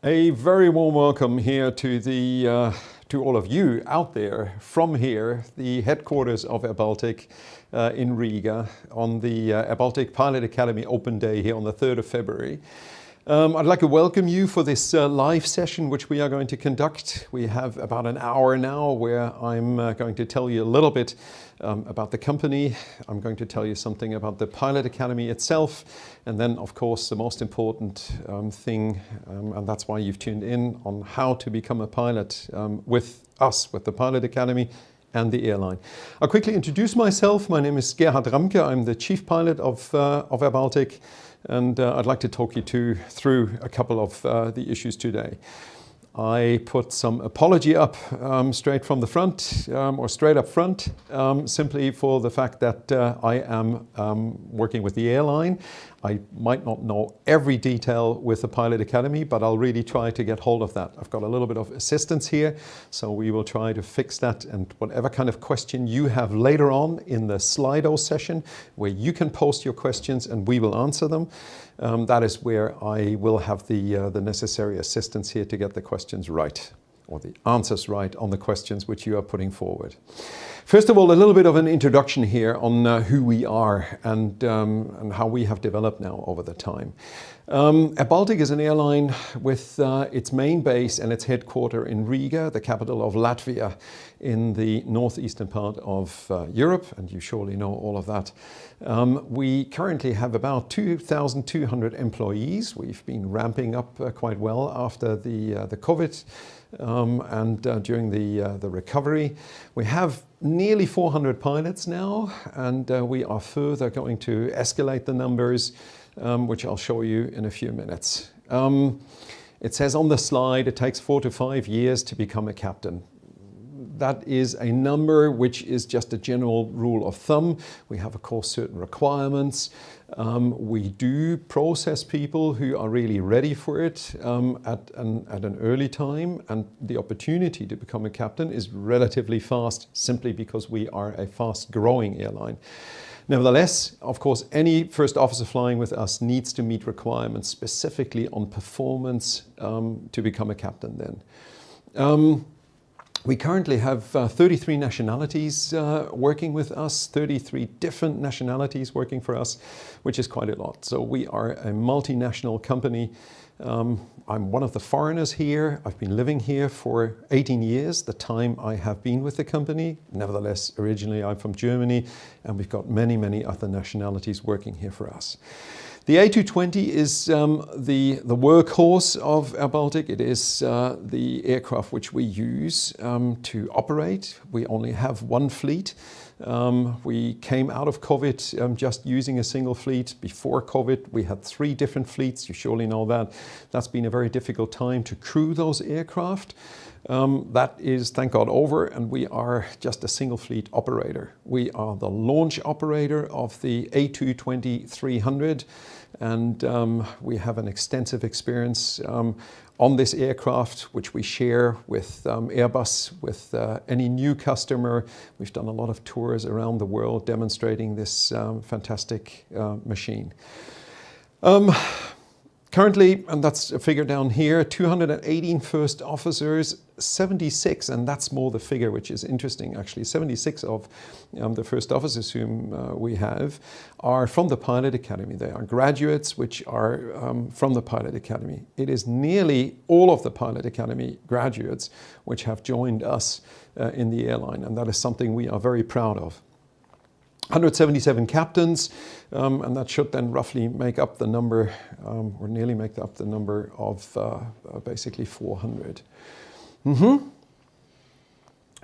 A very warm welcome here to all of you out there from here, the headquarters of airBaltic in Riga, on the airBaltic Pilot Academy Open Day here on the 3rd of February. I'd like to welcome you for this live session which we are going to conduct. We have about an hour now where I'm going to tell you a little bit about the company. I'm going to tell you something about the Pilot Academy itself, and then of course the most important thing, and that's why you've tuned in, on how to become a pilot with us, with the Pilot Academy and the airline. I'll quickly introduce myself. My name is Gerhard Ramke. I'm the chief pilot of airBaltic. And I'd like to talk you through a couple of the issues today. I put some apology up straight from the front, or straight up front, simply for the fact that I am working with the airline. I might not know every detail with the Pilot Academy, but I'll really try to get hold of that. I've got a little bit of assistance here, so we will try to fix that. And whatever kind of question you have later on in the Slido session, where you can post your questions and we will answer them, that is where I will have the necessary assistance here to get the questions right, or the answers right on the questions which you are putting forward. First of all, a little bit of an introduction here on who we are and how we have developed now over the time. airBaltic is an airline with its main base and its headquarter in Riga, the capital of Latvia, in the northeastern part of Europe, and you surely know all of that. We currently have about 2,200 employees. We've been ramping up quite well after the COVID and during the recovery. We have nearly 400 pilots now, and we are further going to escalate the numbers, which I'll show you in a few minutes. It says on the slide it takes 4 to 5 years to become a captain. That is a number which is just a general rule of thumb. We have, of course, certain requirements. We do process people who are really ready for it at an early time, and the opportunity to become a captain is relatively fast, simply because we are a fast-growing airline. Nevertheless, of course, any first officer flying with us needs to meet requirements specifically on performance to become a captain then. We currently have 33 nationalities working with us, 33 different nationalities working for us, which is quite a lot. So we are a multinational company. I'm one of the foreigners here. I've been living here for 18 years, the time I have been with the company. Nevertheless, originally I'm from Germany, and we've got many, many other nationalities working here for us. The A220 is the workhorse of airBaltic. It is the aircraft which we use to operate. We only have one fleet. We came out of COVID just using a single fleet. Before COVID, we had 3 different fleets. You surely know that. That's been a very difficult time to crew those aircraft. That is, thank God, over, and we are just a single fleet operator. We are the launch operator of the A220-300, and we have an extensive experience on this aircraft, which we share with Airbus, with any new customer. We've done a lot of tours around the world demonstrating this fantastic machine. Currently, and that's a figure down here, 218 first officers, 76, and that's more the figure which is interesting actually, 76 of the first officers whom we have are from the Pilot Academy. They are graduates which are from the Pilot Academy. It is nearly all of the Pilot Academy graduates which have joined us in the airline, and that is something we are very proud of. 177 captains, and that should then roughly make up the number, or nearly make up the number of basically 400. I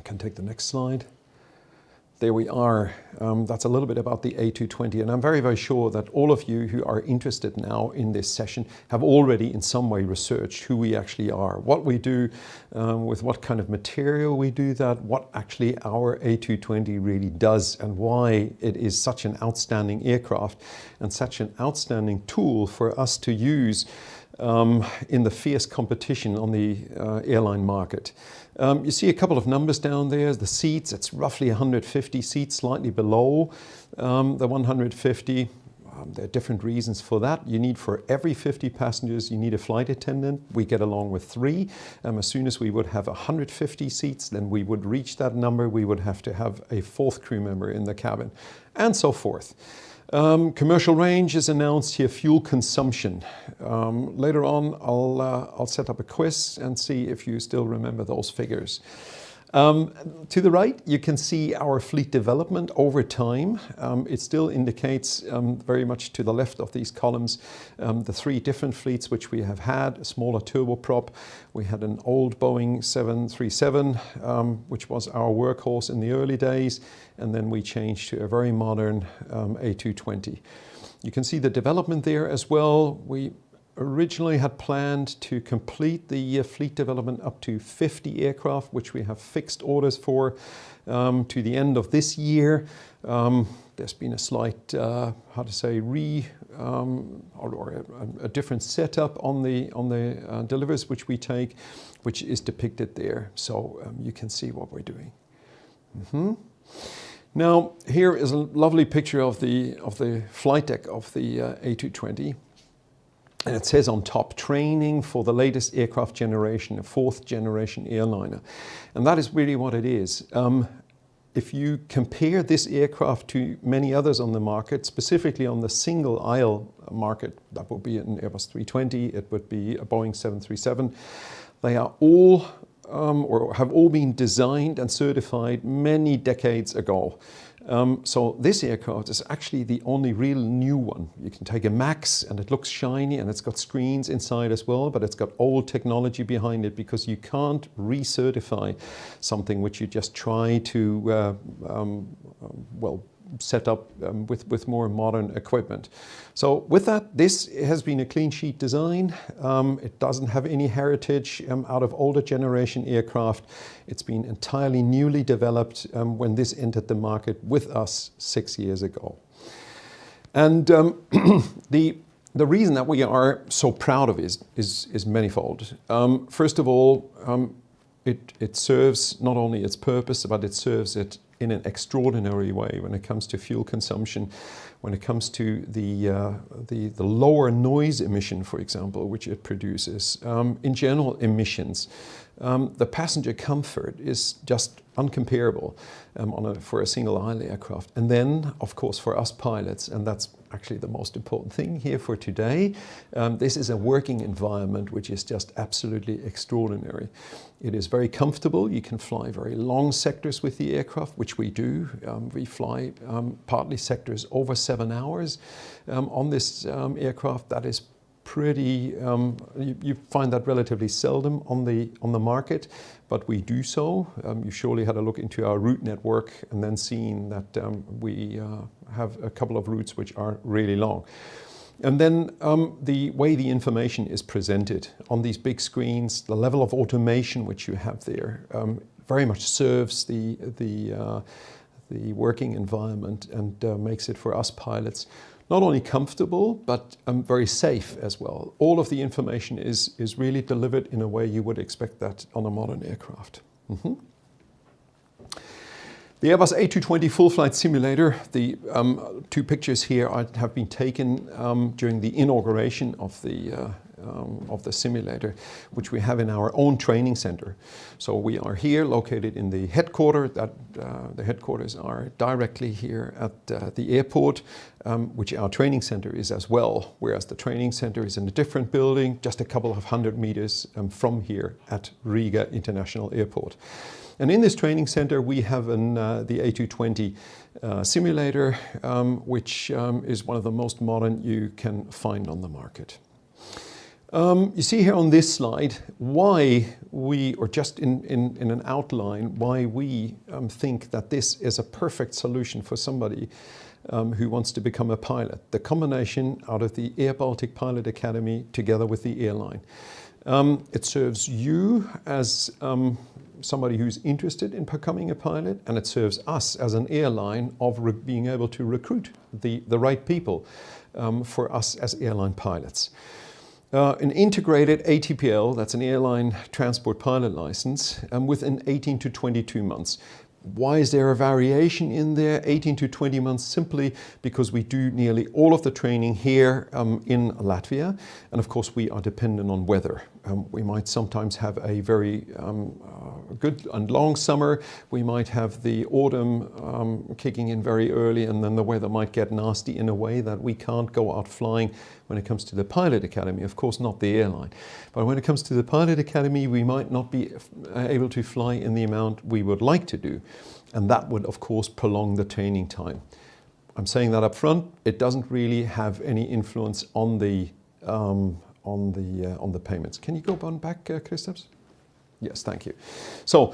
can take the next slide. There we are. That's a little bit about the A220, and I'm very, very sure that all of you who are interested now in this session have already in some way researched who we actually are, what we do, with what kind of material we do that, what actually our A220 really does, and why it is such an outstanding aircraft and such an outstanding tool for us to use in the fierce competition on the airline market. You see a couple of numbers down there. The seats, it's roughly 150 seats, slightly below the 150. There are different reasons for that. You need for every 50 passengers, you need a flight attendant. We get along with 3. As soon as we would have 150 seats, then we would reach that number. We would have to have a 4th crew member in the cabin, and so forth. Commercial range is announced here, fuel consumption. Later on, I'll set up a quiz and see if you still remember those figures. To the right, you can see our fleet development over time. It still indicates very much to the left of these columns the 3 different fleets which we have had. A smaller turboprop. We had an old Boeing 737, which was our workhorse in the early days, and then we changed to a very modern A220. You can see the development there as well. We originally had planned to complete the fleet development up to 50 aircraft, which we have fixed orders for to the end of this year. There's been a slight, a different setup on the deliveries which we take, which is depicted there. So you can see what we're doing. Now, here is a lovely picture of the flight deck of the A220. And it says on top, training for the latest aircraft generation, a 4th generation airliner. And that is really what it is. If you compare this aircraft to many others on the market, specifically on the single aisle market, that would be an Airbus 320, it would be a Boeing 737, they are all or have all been designed and certified many decades ago. So this aircraft is actually the only real new one. You can take a MAX and it looks shiny and it's got screens inside as well, but it's got old technology behind it, because you can't recertify something which you just try to set up with more modern equipment. So with that, this has been a clean sheet design. It doesn't have any heritage out of older generation aircraft. It's been entirely newly developed when this entered the market with us 6 years ago. And the reason that we are so proud of it is manifold. First of all, it serves not only its purpose, but it serves it in an extraordinary way when it comes to fuel consumption, when it comes to the lower noise emission, for example, which it produces. In general, emissions. The passenger comfort is just uncomparable for a single aisle aircraft. And then, of course, for us pilots, and that's actually the most important thing here for today, this is a working environment which is just absolutely extraordinary. It is very comfortable. You can fly very long sectors with the aircraft, which we do. We fly partly sectors over 7 hours on this aircraft. That is pretty, you find that relatively seldom on the market, but we do so. You surely had a look into our route network and then seen that we have a couple of routes which are really long. And then the way the information is presented on these big screens, the level of automation which you have there very much serves the working environment and makes it for us pilots not only comfortable, but very safe as well. All of the information is really delivered in a way you would expect that on a modern aircraft. The Airbus A220 full flight simulator, the 2 pictures here have been taken during the inauguration of the simulator, which we have in our own training center. So we are here located in the headquarters. The headquarters are directly here at the airport, which our training center is as well, whereas the training center is in a different building, just a couple of 100 meters from here at Riga International Airport. And in this training center, we have the A220 simulator, which is one of the most modern you can find on the market. You see here on this slide why we, or just in an outline, why we think that this is a perfect solution for somebody who wants to become a pilot. The combination out of the airBaltic Pilot Academy together with the airline. It serves you as somebody who's interested in becoming a pilot, and it serves us as an airline of being able to recruit the right people for us as airline pilots. An integrated ATPL, that's an airline transport pilot license, within 18 to 22 months. Why is there a variation in there, 18 to 20 months? Simply because we do nearly all of the training here in Latvia. And of course, we are dependent on weather. We might sometimes have a very good and long summer. We might have the autumn kicking in very early, and then the weather might get nasty in a way that we can't go out flying when it comes to the pilot academy. Of course, not the airline. But when it comes to the pilot academy, we might not be able to fly in the amount we would like to do. And that would, of course, prolong the training time. I'm saying that up front. It doesn't really have any influence on the payments. Can you go on back, Christophs? Yes, thank you. So,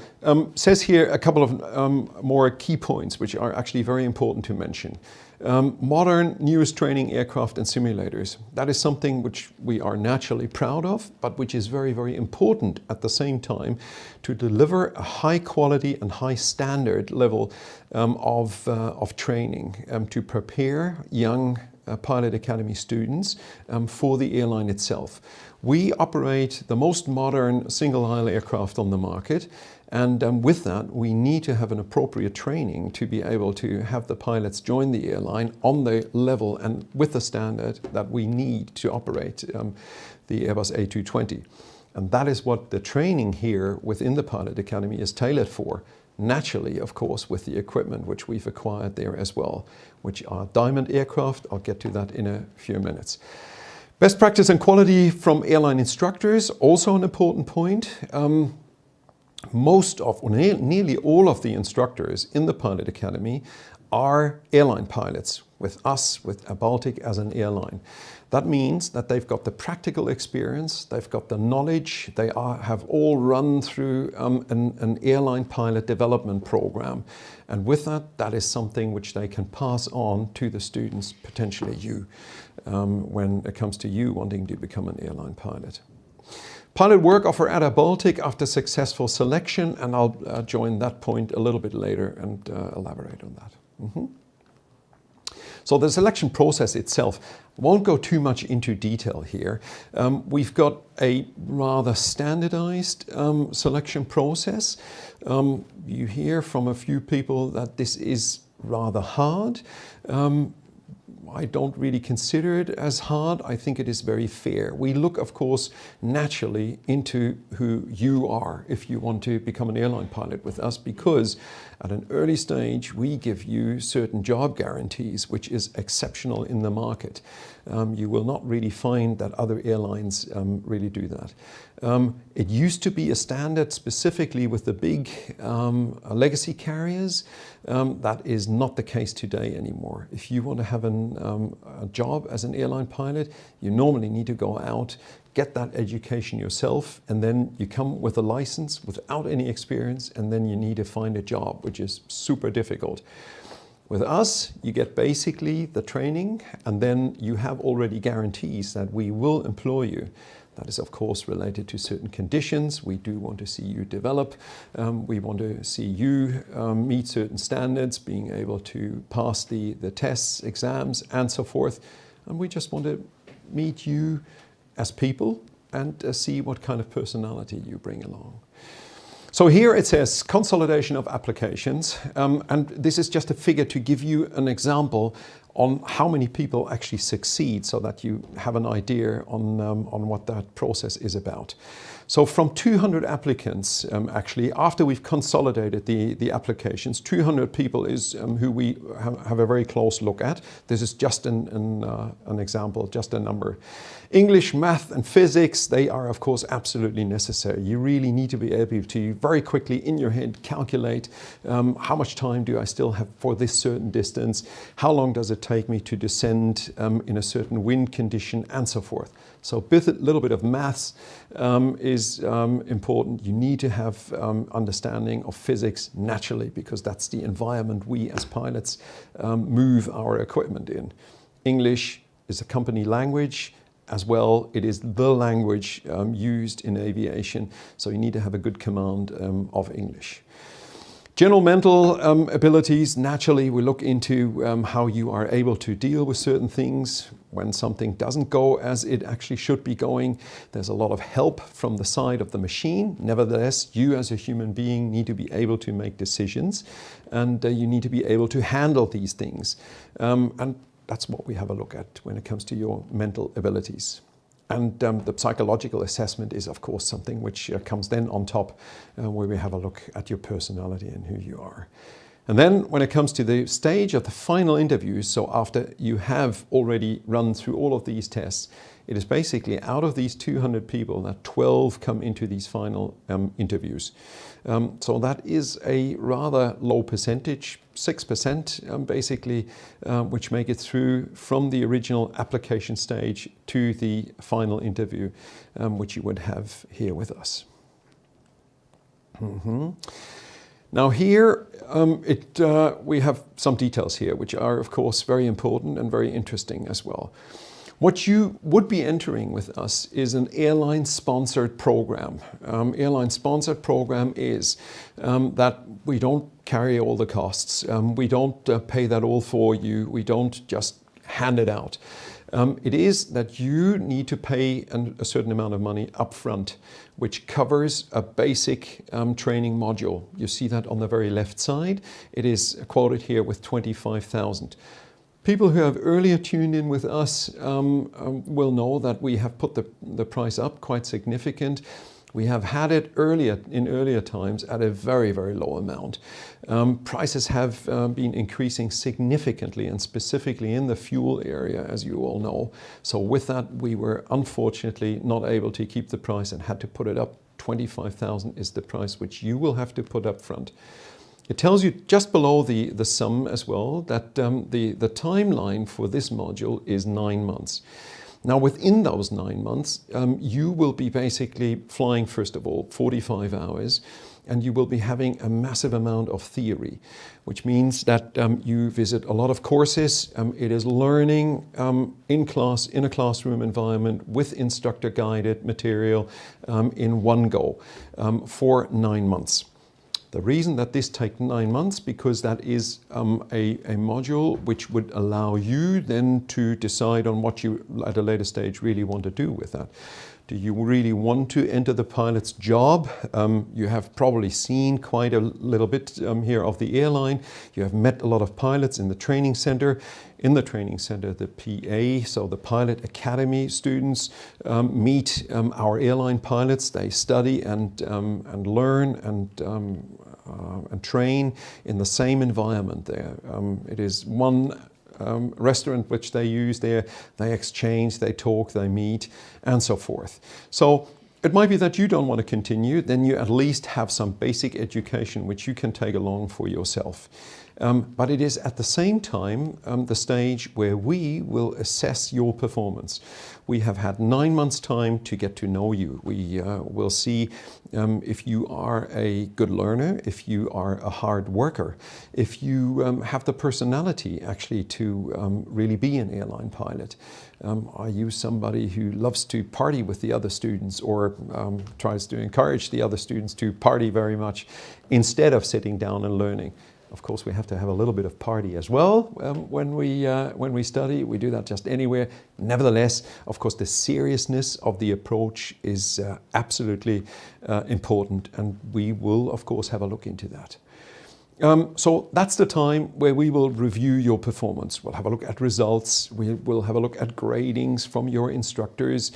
says here a couple of more key points, which are actually very important to mention. Modern, newest training aircraft and simulators. That is something which we are naturally proud of, but which is very, very important at the same time to deliver a high quality and high standard level of training to prepare young Pilot Academy students for the airline itself. We operate the most modern single-aisle aircraft on the market, and with that we need to have an appropriate training to be able to have the pilots join the airline on the level and with the standard that we need to operate the Airbus A220. And that is what the training here within the Pilot Academy is tailored for. Naturally, of course, with the equipment which we've acquired there as well, which are Diamond aircraft. I'll get to that in a few minutes. Best practice and quality from airline instructors, also an important point. Nearly all of the instructors in the Pilot Academy are airline pilots with us, with airBaltic as an airline. That means that they've got the practical experience, they've got the knowledge, they have all run through an airline pilot development program. And with that, that is something which they can pass on to the students, potentially you, when it comes to you wanting to become an airline pilot. Pilot work offer at airBaltic after successful selection, and I'll join that point a little bit later and elaborate on that. So the selection process itself, won't go too much into detail here. We've got a rather standardized selection process. You hear from a few people that this is rather hard. I don't really consider it as hard. I think it is very fair. We look, of course, naturally into who you are if you want to become an airline pilot with us, because at an early stage, we give you certain job guarantees, which is exceptional in the market. You will not really find that other airlines really do that. It used to be a standard specifically with the big legacy carriers. That is not the case today anymore. If you want to have a job as an airline pilot, you normally need to go out, get that education yourself, and then you come with a license without any experience, and then you need to find a job, which is super difficult. With us, you get basically the training, and then you have already guarantees that we will employ you. That is, of course, related to certain conditions. We do want to see you develop. We want to see you meet certain standards, being able to pass the tests, exams, and so forth. And we just want to meet you as people and see what kind of personality you bring along. So here it says consolidation of applications, and this is just a figure to give you an example on how many people actually succeed, so that you have an idea on what that process is about. So from 200 applicants, actually, after we've consolidated the applications, 200 people is who we have a very close look at. This is just an example, just a number. English, math, and physics, they are, of course, absolutely necessary. You really need to be able to very quickly in your head calculate how much time do I still have for this certain distance, how long does it take me to descend in a certain wind condition, and so forth. So a little bit of maths is important. You need to have understanding of physics naturally, because that's the environment we as pilots move our equipment in. English is a company language. As well, it is the language used in aviation, so you need to have a good command of English. General mental abilities, naturally we look into how you are able to deal with certain things. When something doesn't go as it actually should be going, there's a lot of help from the side of the machine. Nevertheless, you as a human being need to be able to make decisions, and you need to be able to handle these things. And that's what we have a look at when it comes to your mental abilities. And the psychological assessment is, of course, something which comes then on top, where we have a look at your personality and who you are. And then when it comes to the stage of the final interview, so after you have already run through all of these tests, it is basically out of these 200 people that 12 come into these final interviews. So that is a rather low percentage, 6% basically, which make it through from the original application stage to the final interview, which you would have here with us. Now here, we have some details here, which are of course very important and very interesting as well. What you would be entering with us is an airline-sponsored program. Airline-sponsored program is that we don't carry all the costs. We don't pay that all for you. We don't just hand it out. It is that you need to pay a certain amount of money upfront, which covers a basic training module. You see that on the very left side. It is quoted here with 25,000. People who have earlier tuned in with us will know that we have put the price up quite significant. We have had it in earlier times at a very, very low amount. Prices have been increasing significantly, and specifically in the fuel area, as you all know. So with that, we were unfortunately not able to keep the price and had to put it up. 25,000 is the price which you will have to put up front. It tells you just below the sum as well that the timeline for this module is 9 months. Now within those 9 months, you will be basically flying, first of all, 45 hours, and you will be having a massive amount of theory, which means that you visit a lot of courses. It is learning in class, in a classroom environment with instructor-guided material in one go for 9 months. The reason that this takes 9 months, because that is a module which would allow you then to decide on what you at a later stage really want to do with that. Do you really want to enter the pilot's job? You have probably seen quite a little bit here of the airline. You have met a lot of pilots in the training center. In the training center, the PA, so the Pilot Academy students, meet our airline pilots. They study and learn and train in the same environment there. It is one restaurant which they use there. They exchange, they talk, they meet, and so forth. So it might be that you don't want to continue, then you at least have some basic education which you can take along for yourself. But it is at the same time the stage where we will assess your performance. We have had 9 months' time to get to know you. We will see if you are a good learner, if you are a hard worker, if you have the personality actually to really be an airline pilot. Are you somebody who loves to party with the other students, or tries to encourage the other students to party very much instead of sitting down and learning? Of course, we have to have a little bit of party as well when we study. We do that just anywhere. Nevertheless, of course, the seriousness of the approach is absolutely important, and we will, of course, have a look into that. So that's the time where we will review your performance. We'll have a look at results. We will have a look at gradings from your instructors.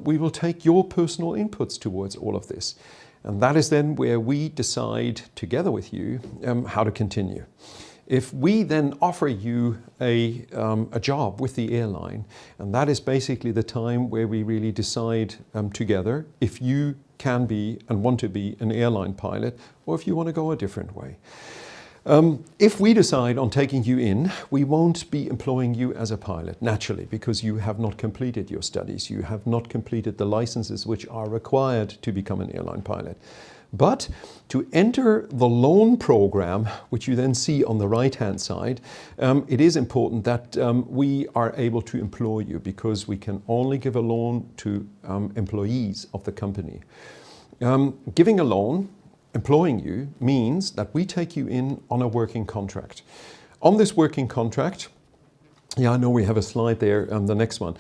We will take your personal inputs towards all of this. And that is then where we decide together with you how to continue. If we then offer you a job with the airline, and that is basically the time where we really decide together if you can be and want to be an airline pilot, or if you want to go a different way. If we decide on taking you in, we won't be employing you as a pilot, naturally, because you have not completed your studies. You have not completed the licenses which are required to become an airline pilot. But to enter the loan program, which you then see on the right-hand side, it is important that we are able to employ you, because we can only give a loan to employees of the company. Giving a loan employing you means that we take you in on a working contract. On this working contract, yeah, I know we have a slide there, the next one.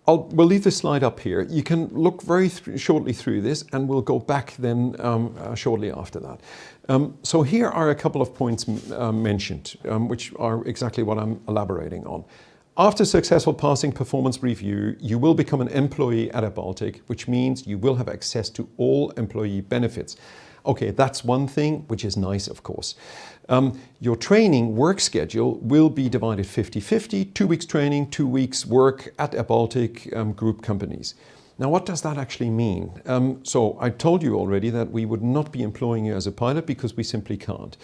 We'll leave this slide up here. You can look very shortly through this, and we'll go back then shortly after that. So here are a couple of points mentioned, which are exactly what I'm elaborating on. After successful passing performance review, you will become an employee at airBaltic, which means you will have access to all employee benefits. Okay, that's one thing, which is nice, of course. Your training work schedule will be divided 50-50, 2 weeks training, 2 weeks work at airBaltic group companies. Now, what does that actually mean? So I told you already that we would not be employing you as a pilot because we simply can't.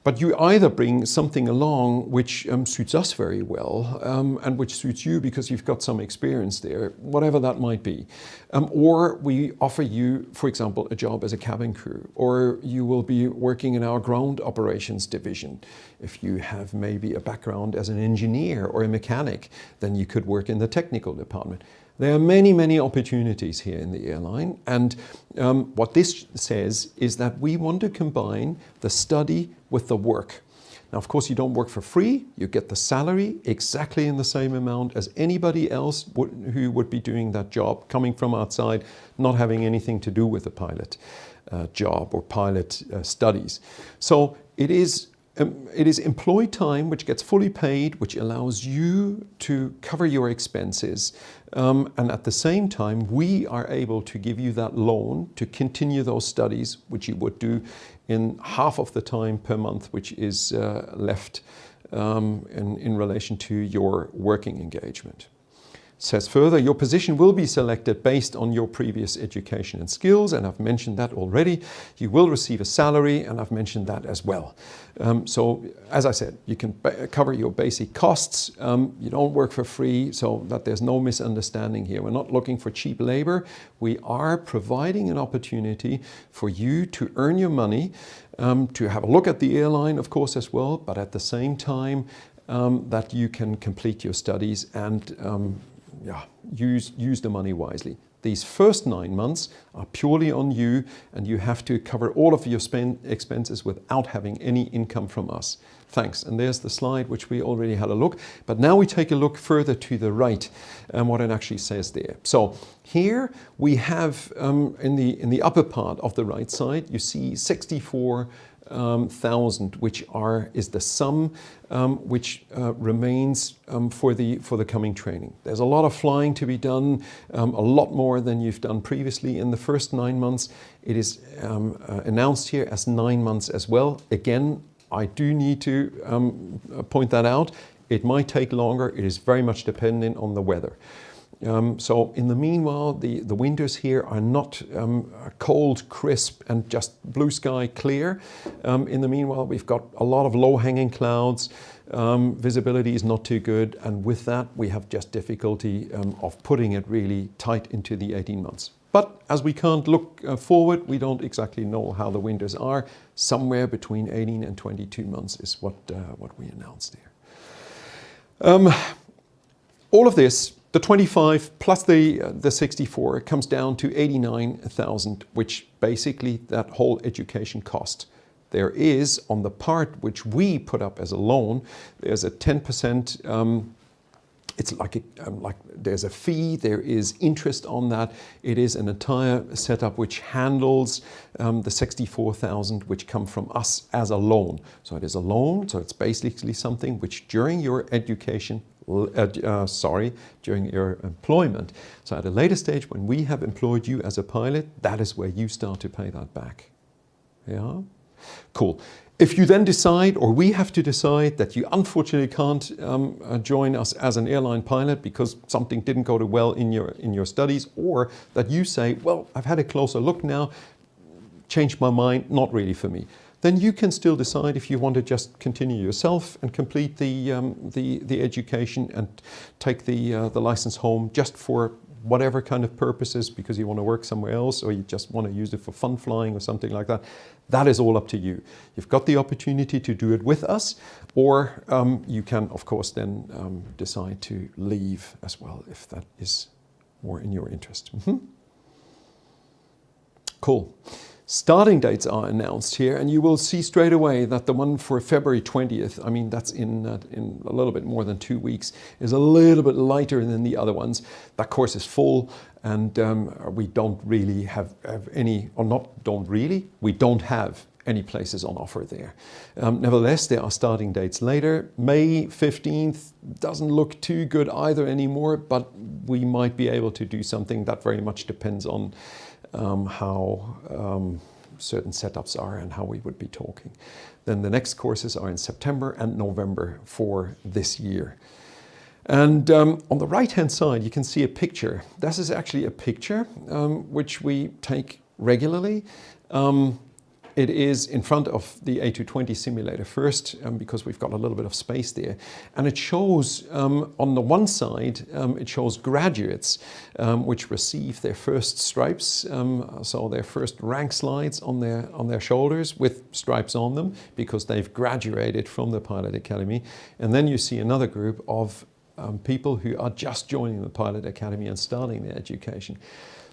But you either bring something along which suits us very well and which suits you because you've got some experience there, whatever that might be. Or we offer you, for example, a job as a cabin crew, or you will be working in our ground operations division. If you have maybe a background as an engineer or a mechanic, then you could work in the technical department. There are many, many opportunities here in the airline, and what this says is that we want to combine the study with the work. Now, of course, you don't work for free. You get the salary exactly in the same amount as anybody else who would be doing that job, coming from outside, not having anything to do with the pilot job or pilot studies. So it is employed time which gets fully paid, which allows you to cover your expenses. And at the same time, we are able to give you that loan to continue those studies, which you would do in half of the time per month, which is left in relation to your working engagement. Says further, your position will be selected based on your previous education and skills, and I've mentioned that already. You will receive a salary, and I've mentioned that as well. So, as I said, you can cover your basic costs. You don't work for free, so that there's no misunderstanding here. We're not looking for cheap labor. We are providing an opportunity for you to earn your money, to have a look at the airline, of course, as well, but at the same time that you can complete your studies and use the money wisely. These first 9 months are purely on you, and you have to cover all of your expenses without having any income from us. Thanks. And there's the slide which we already had a look. But now we take a look further to the right and what it actually says there. So here we have in the upper part of the right side, you see 64,000, which is the sum which remains for the coming training. There's a lot of flying to be done, a lot more than you've done previously in the first 9 months. It is announced here as 9 months as well. Again, I do need to point that out. It might take longer. It is very much dependent on the weather. So in the meanwhile, the winters here are not cold, crisp, and just blue sky clear. In the meanwhile, we've got a lot of low-hanging clouds. Visibility is not too good. And with that, we have just difficulty of putting it really tight into the 18 months. But as we can't look forward, we don't exactly know how the winters are. Somewhere between 18 and 22 months is what we announced here. All of this, the 25 plus the 64, comes down to 89,000, which basically that whole education cost. There is, on the part which we put up as a loan, there's a 10%, it's like there's a fee, there is interest on that. It is an entire setup which handles the 64,000 which come from us as a loan. So it is a loan, so it's basically something which during your education, during your employment. So at a later stage, when we have employed you as a pilot, that is where you start to pay that back. Yeah? Cool. If you then decide, or we have to decide, that you unfortunately can't join us as an airline pilot because something didn't go too well in your studies, or that you say, well, I've had a closer look now, changed my mind, not really for me, then you can still decide if you want to just continue yourself and complete the education and take the license home just for whatever kind of purposes, because you want to work somewhere else, or you just want to use it for fun flying or something like that. That is all up to you. You've got the opportunity to do it with us, or you can, of course, then decide to leave as well, if that is more in your interest. Cool. Starting dates are announced here, and you will see straight away that the one for February 20th, I mean, that's in a little bit more than 2 weeks, is a little bit lighter than the other ones. That course is full, and we don't really have any, or not don't really, we don't have any places on offer there. Nevertheless, there are starting dates later. May 15th doesn't look too good either anymore, but we might be able to do something. That very much depends on how certain setups are and how we would be talking. Then the next courses are in September and November for this year. And on the right-hand side, you can see a picture. This is actually a picture which we take regularly. It is in front of the A220 simulator first, because we've got a little bit of space there. And it shows, on the one side, it shows graduates which receive their first stripes, so their first rank slides on their shoulders with stripes on them, because they've graduated from the Pilot Academy. And then you see another group of people who are just joining the Pilot Academy and starting their education.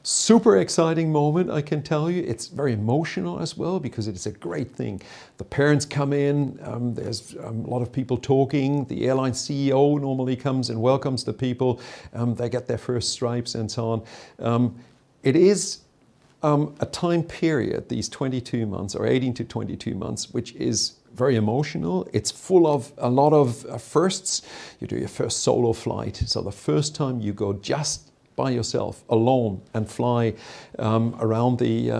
Super exciting moment, I can tell you. It's very emotional as well, because it's a great thing. The parents come in, there's a lot of people talking. The airline CEO normally comes and welcomes the people. They get their first stripes and so on. It is a time period, these 22 months or 18 to 22 months, which is very emotional. It's full of a lot of firsts. You do your first solo flight. So the first time you go just by yourself, alone, and fly around the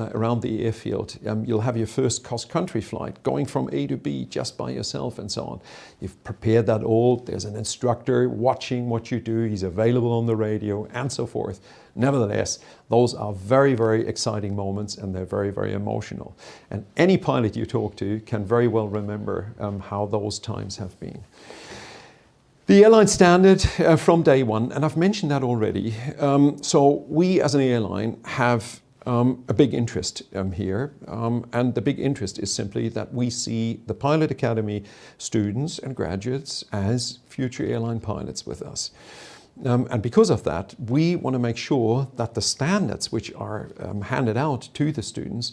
airfield. You'll have your first cross-country flight, going from A to B just by yourself and so on. You've prepared that all. There's an instructor watching what you do. He's available on the radio and so forth. Nevertheless, those are very, very exciting moments, and they're very, very emotional. And any pilot you talk to can very well remember how those times have been. The airline standard from day one, and I've mentioned that already. So we as an airline have a big interest here, and the big interest is simply that we see the Pilot Academy students and graduates as future airline pilots with us. And because of that, we want to make sure that the standards which are handed out to the students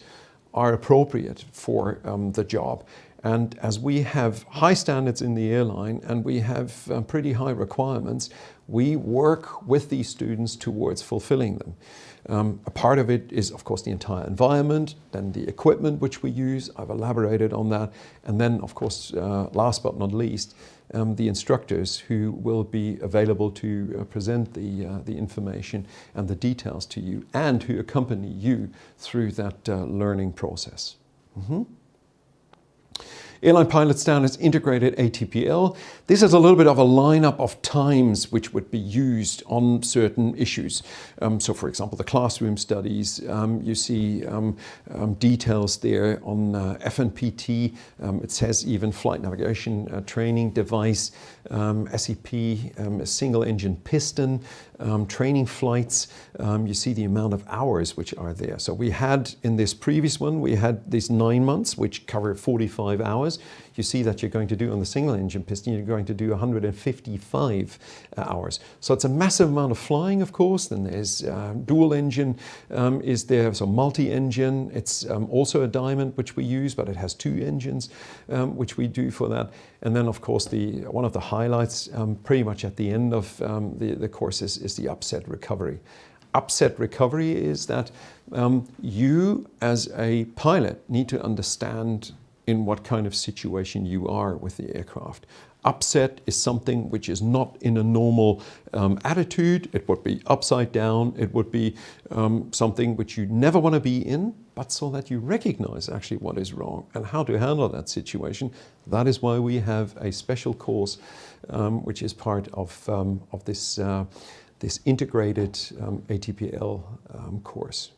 are appropriate for the job. And as we have high standards in the airline and we have pretty high requirements, we work with these students towards fulfilling them. A part of it is, of course, the entire environment, then the equipment which we use. I've elaborated on that. And then, of course, last but not least, the instructors who will be available to present the information and the details to you, and who accompany you through that learning process. Airline Pilot Standards Integrated ATPL. This is a little bit of a lineup of times which would be used on certain issues. So for example, the classroom studies, you see details there on FNPT. It says even flight navigation training device, SEP, a single engine piston, training flights. You see the amount of hours which are there. So we had, in this previous one, we had these 9 months which cover 45 hours. You see that you're going to do on the single engine piston, you're going to do 155 hours. So it's a massive amount of flying, of course. Then there's dual engine is there, so multi-engine. It's also a diamond which we use, but it has 2 engines which we do for that. And then, of course, one of the highlights pretty much at the end of the courses is the upset recovery. Upset recovery is that you as a pilot need to understand in what kind of situation you are with the aircraft. Upset is something which is not in a normal attitude. It would be upside down. It would be something which you never want to be in, but so that you recognize actually what is wrong and how to handle that situation. That is why we have a special course which is part of this integrated ATPL course.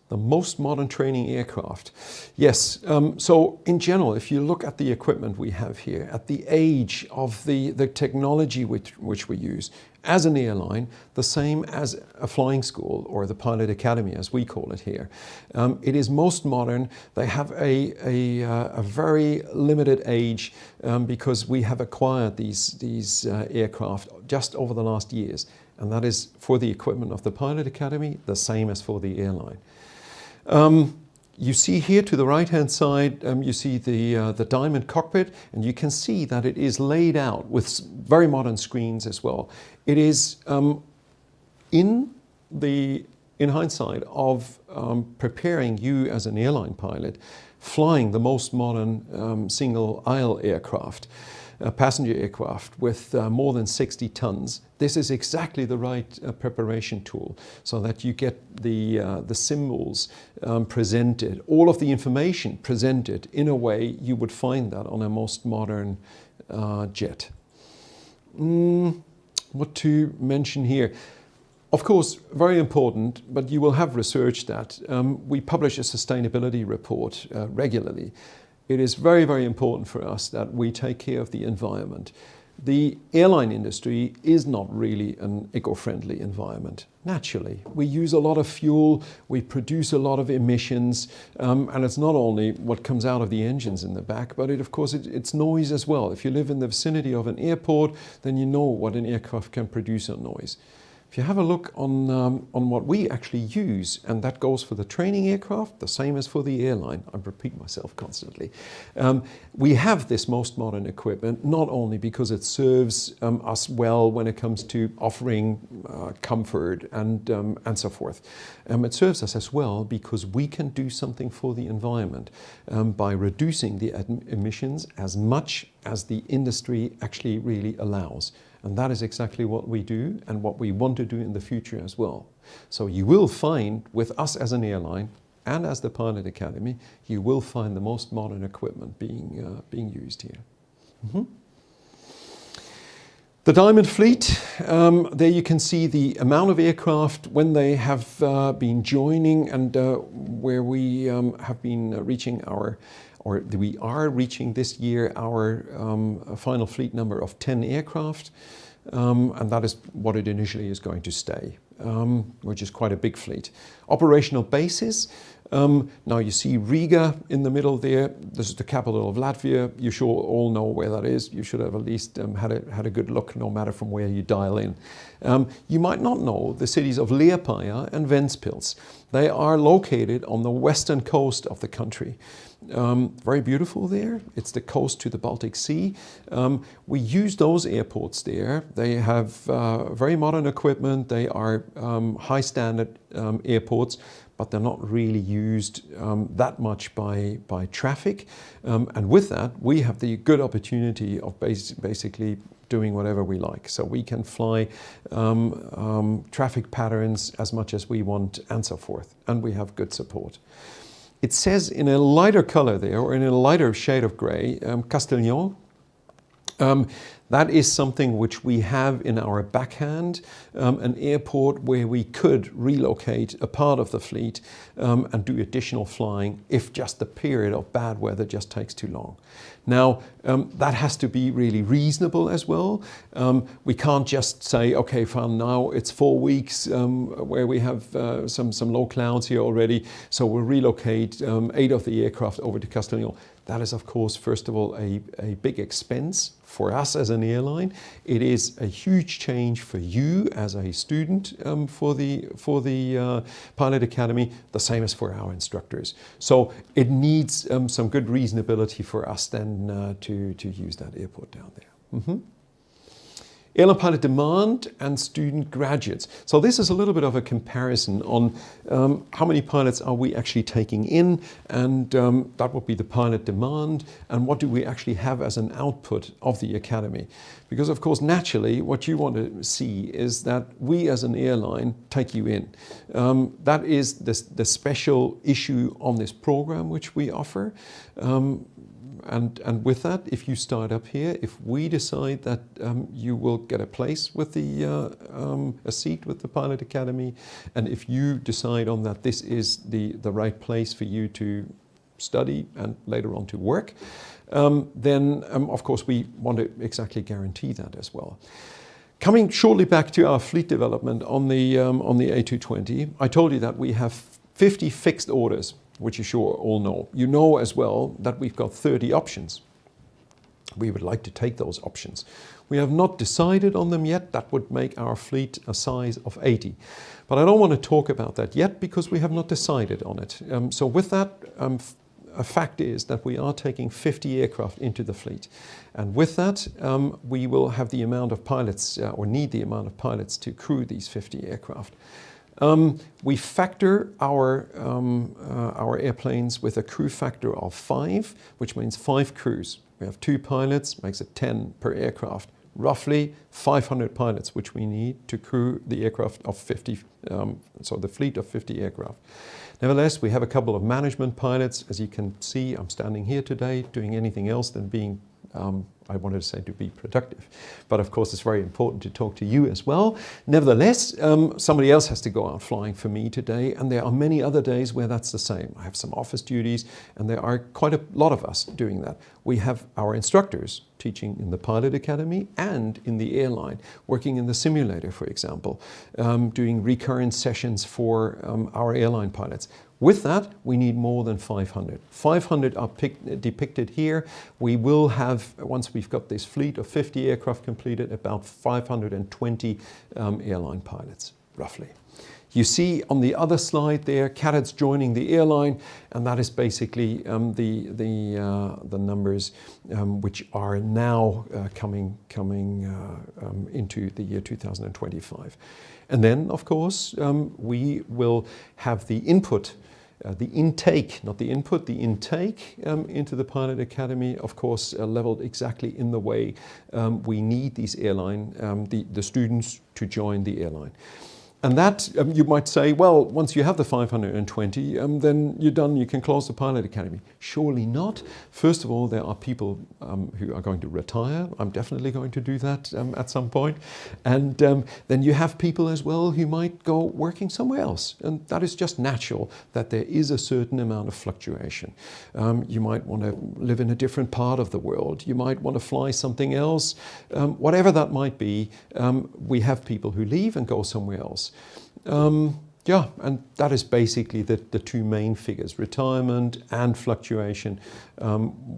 The most modern training aircraft. Yes, so in general, if you look at the equipment we have here, at the age of the technology which we use, as an airline, the same as a flying school or the Pilot Academy as we call it here. It is most modern. They have a very limited age because we have acquired these aircraft just over the last years. and that is for the equipment of the Pilot Academy, the same as for the airline. You see here to the right-hand side, you see the diamond cockpit, and you can see that it is laid out with very modern screens as well. It is in hindsight of preparing you as an airline pilot, flying the most modern single-aisle aircraft, passenger aircraft with more than 60 tons. This is exactly the right preparation tool, so that you get the symbols presented, all of the information presented in a way you would find that on a most modern jet. What to mention here? Of course, very important, but you will have researched that. We publish a sustainability report regularly. It is very, very important for us that we take care of the environment. The airline industry is not really an eco-friendly environment. Naturally, we use a lot of fuel, we produce a lot of emissions, and it's not only what comes out of the engines in the back, but of course it's noise as well. If you live in the vicinity of an airport, then you know what an aircraft can produce on noise. If you have a look on what we actually use, and that goes for the training aircraft, the same as for the airline, I repeat myself constantly, we have this most modern equipment not only because it serves us well when it comes to offering comfort and so forth. It serves us as well because we can do something for the environment by reducing the emissions as much as the industry actually really allows. And that is exactly what we do and what we want to do in the future as well. So you will find with us as an airline and as the Pilot Academy, you will find the most modern equipment being used here. The Diamond Fleet, there you can see the amount of aircraft when they have been joining and where we have been reaching we are reaching this year our final fleet number of 10 aircraft, and that is what it initially is going to stay, which is quite a big fleet. Operational bases, now you see Riga in the middle there. This is the capital of Latvia. You sure all know where that is. You should have at least had a good look, no matter from where you dial in. You might not know the cities of Liepāja and Ventspils. They are located on the western coast of the country. Very beautiful there. It's the coast to the Baltic Sea. We use those airports there. They have very modern equipment. They are high standard airports, but they're not really used that much by traffic. And with that, we have the good opportunity of basically doing whatever we like. So we can fly traffic patterns as much as we want and so forth. And we have good support. It says in a lighter color there, or in a lighter shade of gray, Castellón. That is something which we have in our backhand, an airport where we could relocate a part of the fleet and do additional flying if just the period of bad weather just takes too long. Now, that has to be really reasonable as well. We can't just say, okay, fine, now it's 4 weeks where we have some low clouds here already, so we'll relocate 8 of the aircraft over to Castellón. That is, of course, first of all, a big expense for us as an airline. It is a huge change for you as a student for the Pilot Academy, the same as for our instructors. So it needs some good reasonability for us then to use that airport down there. Airline pilot demand and student graduates. So this is a little bit of a comparison on how many pilots are we actually taking in, and that would be the pilot demand, and what do we actually have as an output of the academy. Because of course, naturally, what you want to see is that we as an airline take you in. That is the special issue on this program which we offer. And with that, if you start up here, if we decide that you will get a place with a seat with the Pilot Academy, and if you decide on that this is the right place for you to study and later on to work, then of course we want to exactly guarantee that as well. Coming shortly back to our fleet development on the A220, I told you that we have 50 fixed orders, which you sure all know. You know as well that we've got 30 options. We would like to take those options. We have not decided on them yet. That would make our fleet a size of 80. But I don't want to talk about that yet because we have not decided on it. So with that, a fact is that we are taking 50 aircraft into the fleet. And with that, we will have the amount of pilots, or need the amount of pilots to crew these 50 aircraft. We factor our airplanes with a crew factor of 5, which means 5 crews. We have 2 pilots, makes it 10 per aircraft. Roughly 500 pilots, which we need to crew the aircraft of 50, so the fleet of 50 aircraft. Nevertheless, we have a couple of management pilots. As you can see, I'm standing here today doing anything else than being, I wanted to say to be productive. But of course, it's very important to talk to you as well. Nevertheless, somebody else has to go out flying for me today, and there are many other days where that's the same. I have some office duties, and there are quite a lot of us doing that. We have our instructors teaching in the pilot academy and in the airline, working in the simulator, for example, doing recurrent sessions for our airline pilots. With that, we need more than 500. 500 are depicted here. We will have, once we've got this fleet of 50 aircraft completed, about 520 airline pilots, roughly. You see on the other slide there, cadets joining the airline, and that is basically the numbers which are now coming into the year 2025. And then, of course, we will have the input, the intake, not the input, the intake into the pilot academy, of course, leveled exactly in the way we need these airline, the students to join the airline. And that, you might say, well, once you have the 520, then you're done, you can close the pilot academy. Surely not. First of all, there are people who are going to retire. I'm definitely going to do that at some point. And then you have people as well who might go working somewhere else. And that is just natural, that there is a certain amount of fluctuation. You might want to live in a different part of the world. You might want to fly something else. Whatever that might be, we have people who leave and go somewhere else. Yeah, and that is basically the 2 main figures, retirement and fluctuation,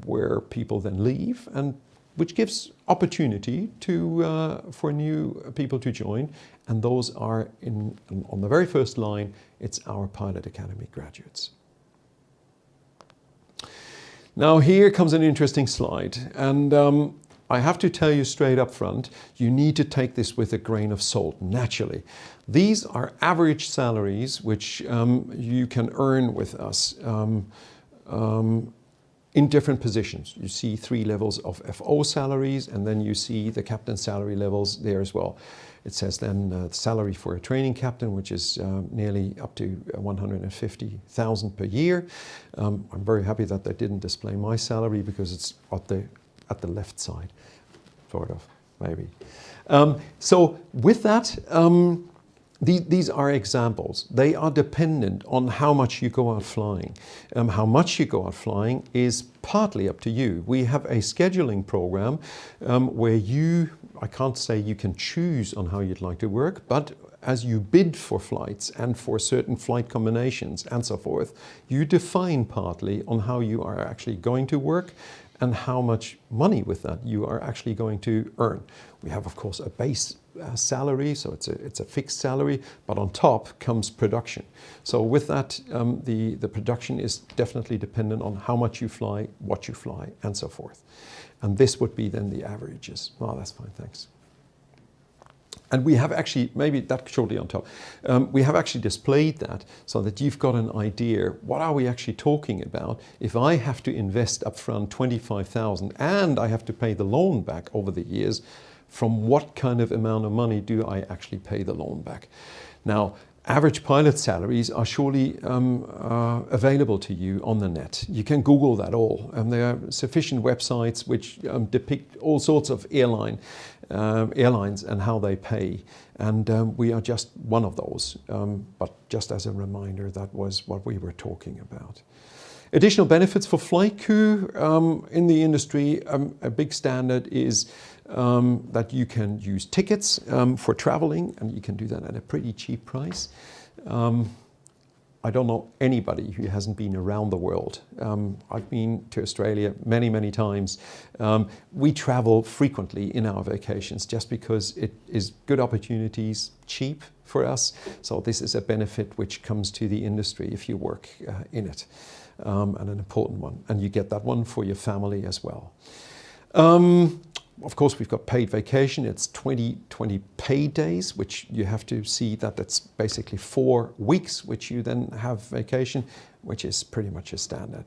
where people then leave, and which gives opportunity for new people to join. And those are, on the very first line, it's our Pilot Academy graduates. Now here comes an interesting slide, and I have to tell you straight up front, you need to take this with a grain of salt, naturally. These are average salaries which you can earn with us in different positions. You see 3 levels of FO salaries, and then you see the captain salary levels there as well. It says then salary for a training captain, which is nearly up to 150,000 per year. I'm very happy that they didn't display my salary because it's at the left side, sort of, maybe. So with that, these are examples. They are dependent on how much you go out flying. How much you go out flying is partly up to you. We have a scheduling program where I can't say you can choose on how you'd like to work, but as you bid for flights and for certain flight combinations and so forth, you define partly on how you are actually going to work and how much money with that you are actually going to earn. We have, of course, a base salary, so it's a fixed salary, but on top comes production. So with that, the production is definitely dependent on how much you fly, what you fly, and so forth. And this would be then the averages. Oh, that's fine, thanks. And we have actually, maybe that shortly on top, we have actually displayed that so that you've got an idea, what are we actually talking about if I have to invest upfront 25,000 and I have to pay the loan back over the years, from what kind of amount of money do I actually pay the loan back? Now, average pilot salaries are surely available to you on the net. You can Google that all. There are sufficient websites which depict all sorts of airlines and how they pay. And we are just one of those. But just as a reminder, that was what we were talking about. Additional benefits for flight crew in the industry, a big standard is that you can use tickets for traveling, and you can do that at a pretty cheap price. I don't know anybody who hasn't been around the world. I've been to Australia many, many times. We travel frequently in our vacations just because it is good opportunities, cheap for us. So this is a benefit which comes to the industry if you work in it, and an important one. And you get that one for your family as well. Of course, we've got paid vacation. It's 20 paid days, which you have to see that that's basically 4 weeks, which you then have vacation, which is pretty much a standard.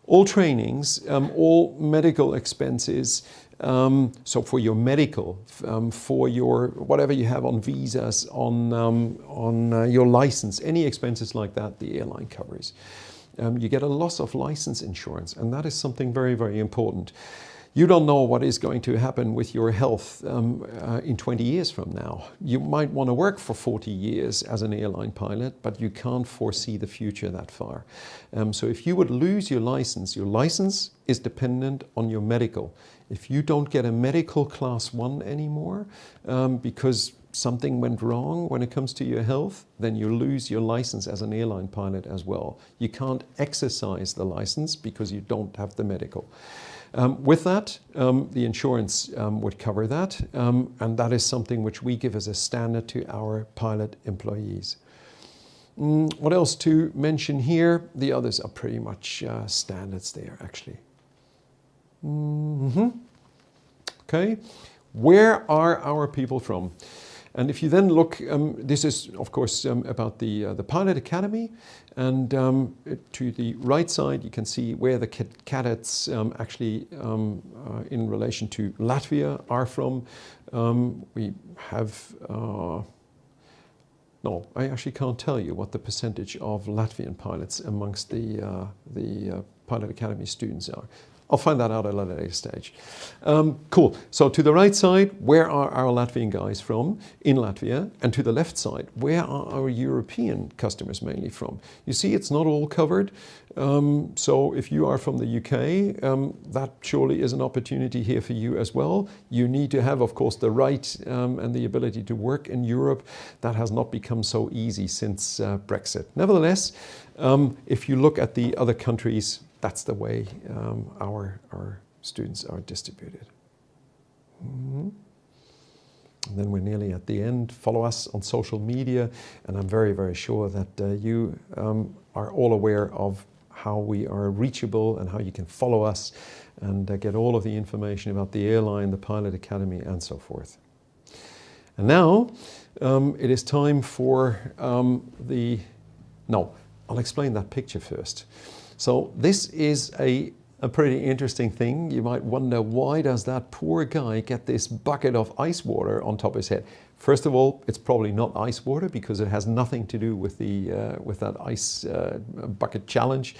All trainings, all medical expenses, so for your medical, for your whatever you have on visas, on your license, any expenses like that, the airline covers. You get a loss of license insurance, and that is something very, very important. You don't know what is going to happen with your health in 20 years from now. You might want to work for 40 years as an airline pilot, but you can't foresee the future that far. So if you would lose your license is dependent on your medical. If you don't get a medical class 1 anymore because something went wrong when it comes to your health, then you lose your license as an airline pilot as well. You can't exercise the license because you don't have the medical. With that, the insurance would cover that, and that is something which we give as a standard to our pilot employees. What else to mention here? The others are pretty much standards there, actually. Okay, where are our people from? And if you then look, this is of course about the Pilot Academy, and to the right side you can see where the cadets actually in relation to Latvia are from. We have, no, I actually can't tell you what the percentage of Latvian pilots amongst the Pilot Academy students are. I'll find that out at a later stage. Cool. So to the right side, where are our Latvian guys from in Latvia? And to the left side, where are our European customers mainly from? You see, it's not all covered. So if you are from the UK, that surely is an opportunity here for you as well. You need to have, of course, the right and the ability to work in Europe. That has not become so easy since Brexit. Nevertheless, if you look at the other countries, that's the way our students are distributed. And then we're nearly at the end. Follow us on social media, and I'm very, very sure that you are all aware of how we are reachable and how you can follow us and get all of the information about the airline, the Pilot Academy, and so forth. And now it is time for I'll explain that picture first. So this is a pretty interesting thing. You might wonder, why does that poor guy get this bucket of ice water on top of his head? First of all, it's probably not ice water because it has nothing to do with that ice bucket challenge.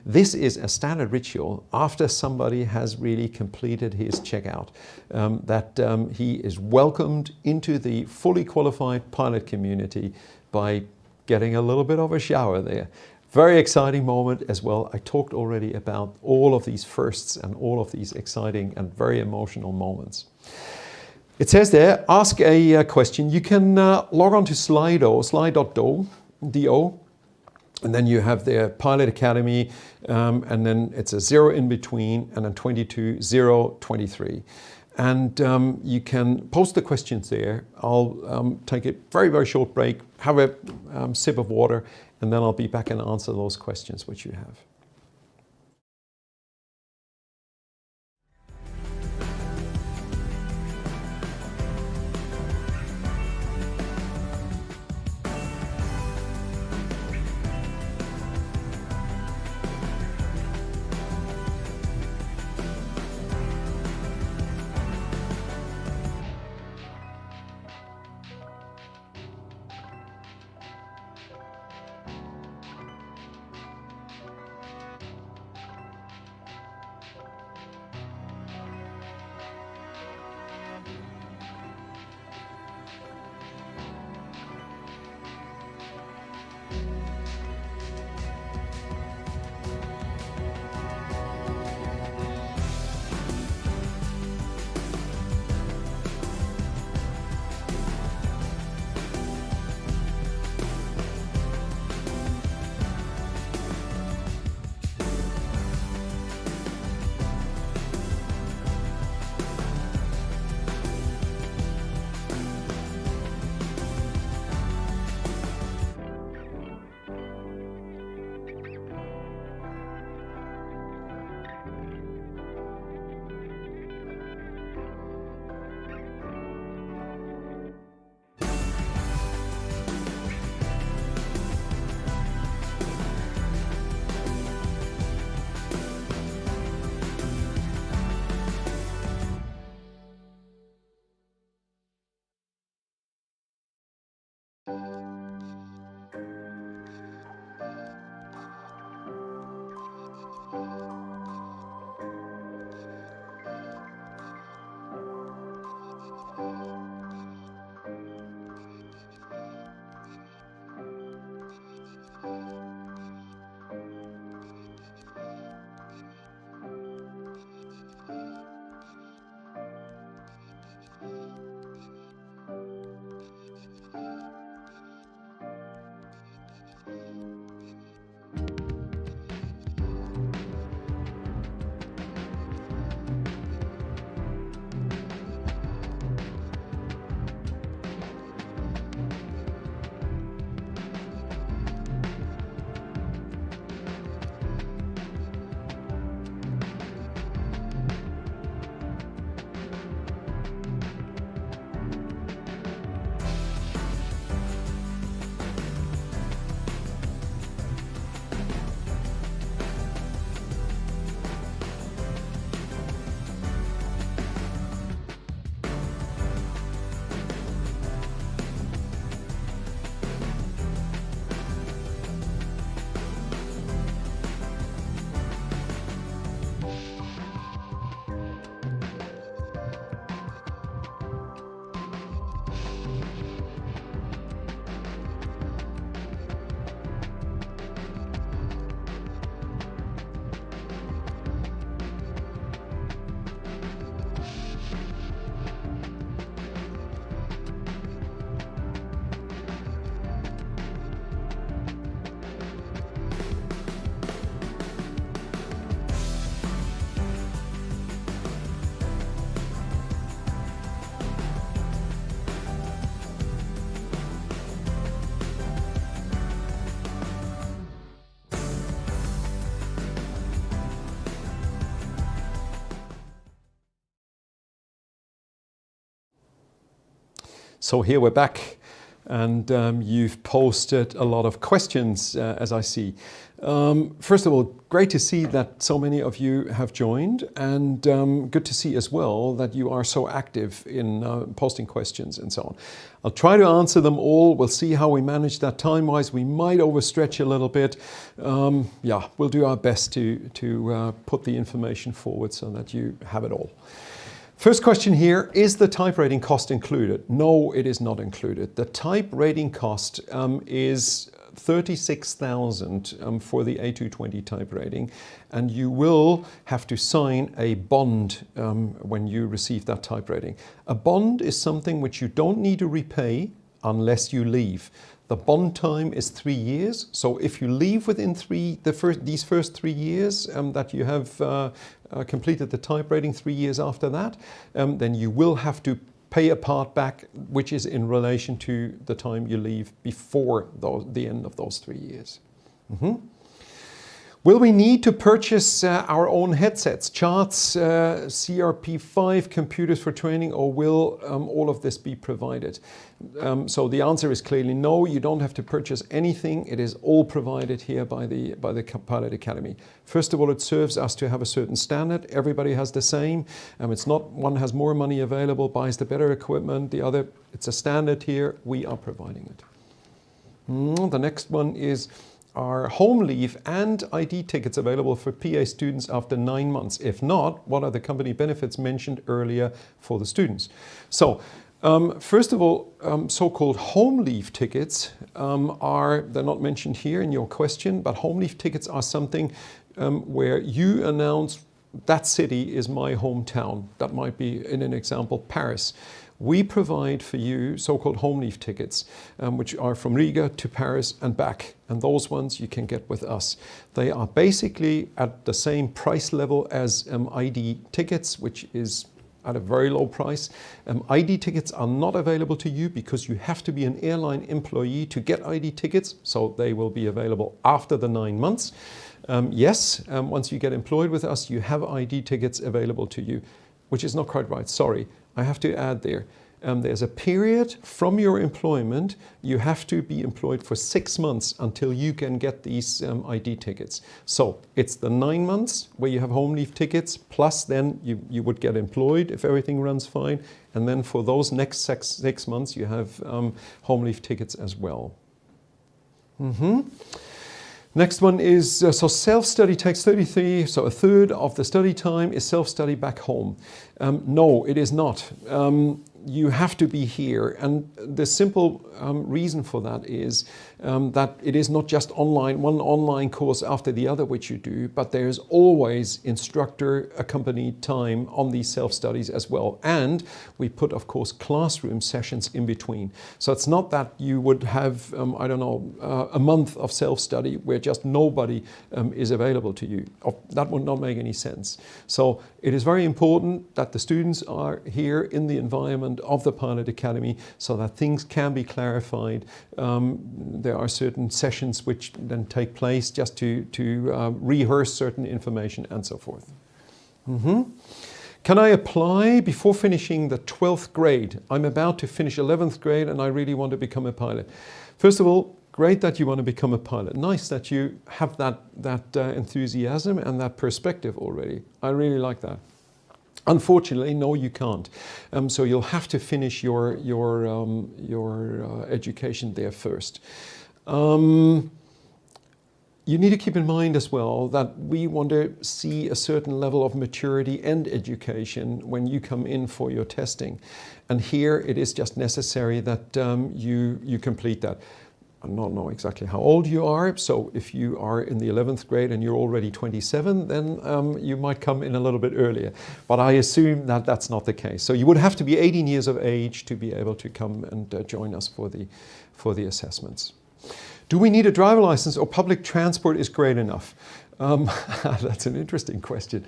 This is a standard ritual after somebody has really completed his checkout, that he is welcomed into the fully qualified pilot community by getting a little bit of a shower there. Very exciting moment as well. I talked already about all of these firsts and all of these exciting and very emotional moments. It says there, ask a question. You can log on to slide.do, and then you have their Pilot Academy, and then it's a 0 in between, and then 22, 0, 23. And you can post the questions there. I'll take a very, very short break, have a sip of water, and then I'll be back and answer those questions which you have. So here we're back, and you've posted a lot of questions, as I see. First of all, great to see that so many of you have joined, and good to see as well that you are so active in posting questions and so on. I'll try to answer them all. We'll see how we manage that time-wise. We might overstretch a little bit. Yeah, we'll do our best to put the information forward so that you have it all. First question here, is the type rating cost included? No, it is not included. The type rating cost is 36,000 for the A220 type rating, and you will have to sign a bond when you receive that type rating. A bond is something which you don't need to repay unless you leave. The bond time is 3 years, so if you leave within these first 3 years that you have completed the type rating 3 years after that, then you will have to pay a part back, which is in relation to the time you leave before the end of those 3 years. Will we need to purchase our own headsets, charts, CRP5 computers for training, or will all of this be provided? So the answer is clearly no, you don't have to purchase anything. It is all provided here by the Pilot Academy. First of all, it serves us to have a certain standard. Everybody has the same. It's not one has more money available, buys the better equipment, the other. It's a standard here. We are providing it. The next one is, are home leave and ID tickets available for PA students after 9 months? If not, what are the company benefits mentioned earlier for the students? So, first of all, so-called home leave tickets they're not mentioned here in your question, but home leave tickets are something where you announce that city is my hometown. That might be, in an example, Paris. We provide for you so-called home leave tickets, which are from Riga to Paris and back. And those ones you can get with us. They are basically at the same price level as ID tickets, which is at a very low price. ID tickets are not available to you because you have to be an airline employee to get ID tickets. So they will be available after the 9 months. Yes, once you get employed with us, you have ID tickets available to you, which is not quite right. Sorry. I have to add there's a period from your employment. You have to be employed for 6 months until you can get these ID tickets. So it's the 9 months where you have home leave tickets, plus then you would get employed if everything runs fine. And then for those next six months, you have home leave tickets as well. Next one is, so self-study takes 33, so a third of the study time is self-study back home. No, it is not. You have to be here, and the simple reason for that is that it is not just one online course after the other which you do, but there's always instructor accompanied time on these self-studies as well. And we put, of course, classroom sessions in between. So it's not that you would have, I don't know, a month of self-study where just nobody is available to you. That would not make any sense. So it is very important that the students are here in the environment of the Pilot Academy so that things can be clarified. There are certain sessions which then take place just to rehearse certain information and so forth. Can I apply before finishing the 12th grade? I'm about to finish 11th grade and I really want to become a pilot. First of all, great that you want to become a pilot. Nice that you have that enthusiasm and that perspective already. I really like that. Unfortunately, no, you can't. So you'll have to finish your education there first. You need to keep in mind as well that we want to see a certain level of maturity and education when you come in for your testing. And here it is just necessary that you complete that. I don't know exactly how old you are, so if you are in the 11th grade and you're already 27, then you might come in a little bit earlier. But I assume that that's not the case. So you would have to be 18 years of age to be able to come and join us for the assessments. Do we need a driver license or public transport is great enough? That's an interesting question.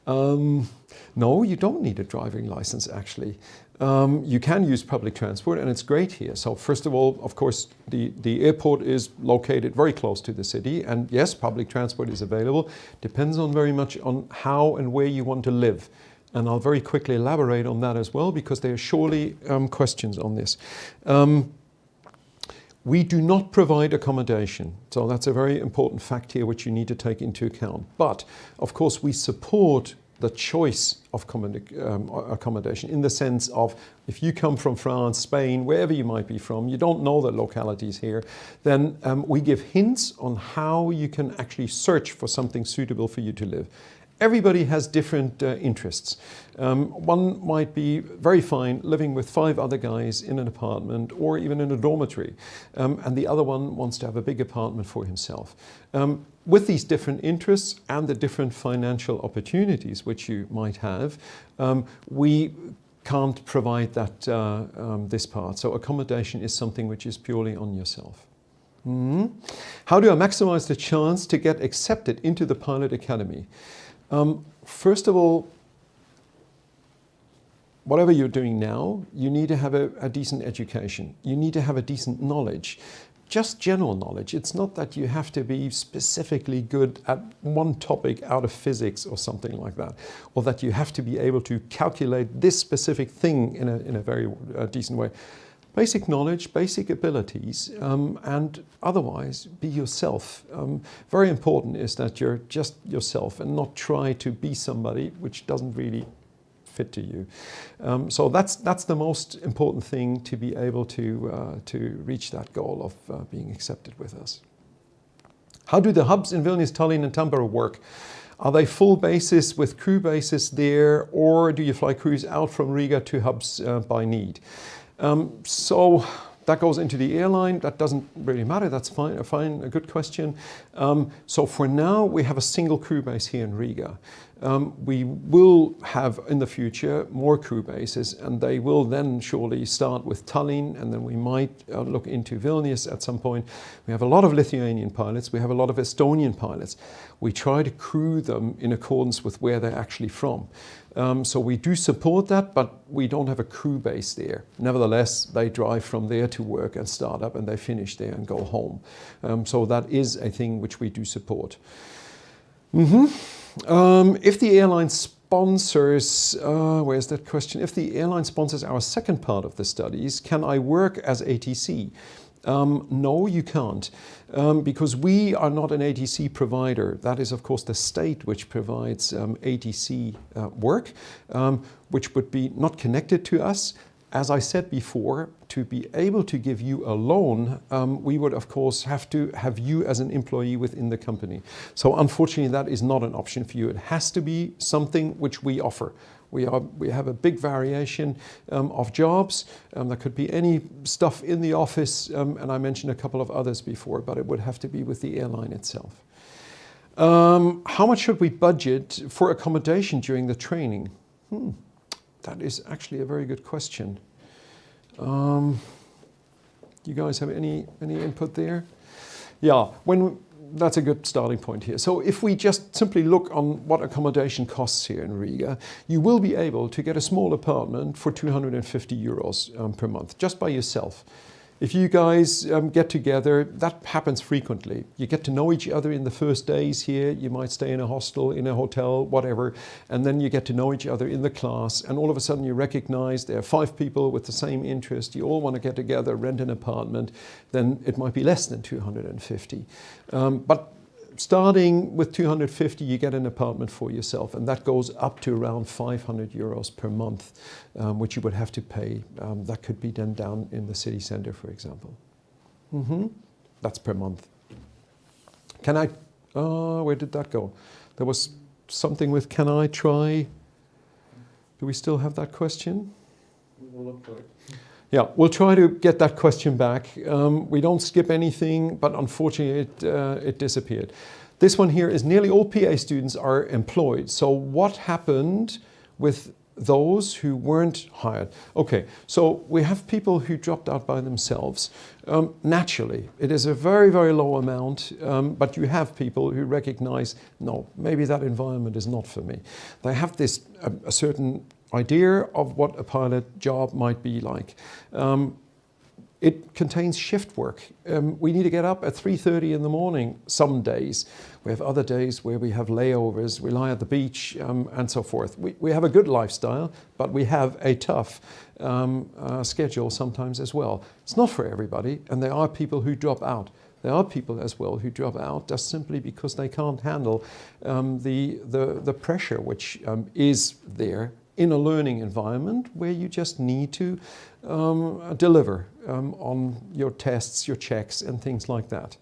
No, you don't need a driving license actually. You can use public transport and it's great here. So first of all, of course, the airport is located very close to the city, and yes, public transport is available. Depends on very much on how and where you want to live. And I'll very quickly elaborate on that as well, because there are surely questions on this. We do not provide accommodation. So that's a very important fact here which you need to take into account. But of course we support the choice of accommodation, in the sense of, if you come from France, Spain, wherever you might be from, you don't know the localities here, then we give hints on how you can actually search for something suitable for you to live. Everybody has different interests. One might be very fine living with 5 other guys in an apartment or even in a dormitory, and the other one wants to have a big apartment for himself. With these different interests and the different financial opportunities which you might have, we can't provide that this part. So accommodation is something which is purely on yourself. How do I maximize the chance to get accepted into the Pilot Academy? First of all, whatever you're doing now, you need to have a decent education. You need to have a decent knowledge, just general knowledge. It's not that you have to be specifically good at one topic out of physics or something like that, or that you have to be able to calculate this specific thing in a very decent way. Basic knowledge, basic abilities, and otherwise be yourself. Very important is that you're just yourself and not try to be somebody which doesn't really fit to you. So that's the most important thing, to be able to reach that goal of being accepted with us. How do the hubs in Vilnius, Tallinn and Tampere work? Are they full bases with crew bases there, or do you fly crews out from Riga to hubs by need? So that goes into the airline. That doesn't really matter. That's fine, a good question. So for now, we have a single crew base here in Riga. We will have in the future more crew bases, and they will then surely start with Tallinn, and then we might look into Vilnius at some point. We have a lot of Lithuanian pilots. We have a lot of Estonian pilots. We try to crew them in accordance with where they're actually from. So we do support that, but we don't have a crew base there. Nevertheless, they drive from there to work and start up, and they finish there and go home. So that is a thing which we do support. If the airline sponsors, where's that question? If the airline sponsors our second part of the studies, can I work as ATC? No, you can't, because we are not an ATC provider. That is, of course, the state which provides ATC work, which would be not connected to us. As I said before, to be able to give you a loan, we would, of course, have to have you as an employee within the company. So unfortunately, that is not an option for you. It has to be something which we offer. We have a big variation of jobs. There could be any stuff in the office, and I mentioned a couple of others before, but it would have to be with the airline itself. How much should we budget for accommodation during the training? That is actually a very good question. You guys have any input there? Yeah, that's a good starting point here. So if we just simply look on what accommodation costs here in Riga, you will be able to get a small apartment for 250 euros per month, just by yourself. If you guys get together, that happens frequently. You get to know each other in the first days here. You might stay in a hostel, in a hotel, whatever, and then you get to know each other in the class, and all of a sudden you recognize there are 5 people with the same interest. You all want to get together, rent an apartment, then it might be less than 250. But starting with 250, you get an apartment for yourself, and that goes up to around 500 euros per month, which you would have to pay. That could be done down in the city center, for example. That's per month. Can I, where did that go? There was something with, can I try? Do we still have that question? We'll look for it. Yeah, we'll try to get that question back. We don't skip anything, but unfortunately it disappeared. This one here is nearly all PA students are employed. So what happened with those who weren't hired? Okay, so we have people who dropped out by themselves. Naturally, it is a very, very low amount, but you have people who recognize, no, maybe that environment is not for me. They have this, a certain idea of what a pilot job might be like. It contains shift work. We need to get up at 3:30 in the morning some days. We have other days where we have layovers, we lie at the beach, and so forth. We have a good lifestyle, but we have a tough schedule sometimes as well. It's not for everybody, and there are people who drop out. There are people as well who drop out just simply because they can't handle the pressure which is there in a learning environment where you just need to deliver on your tests, your checks, and things like that.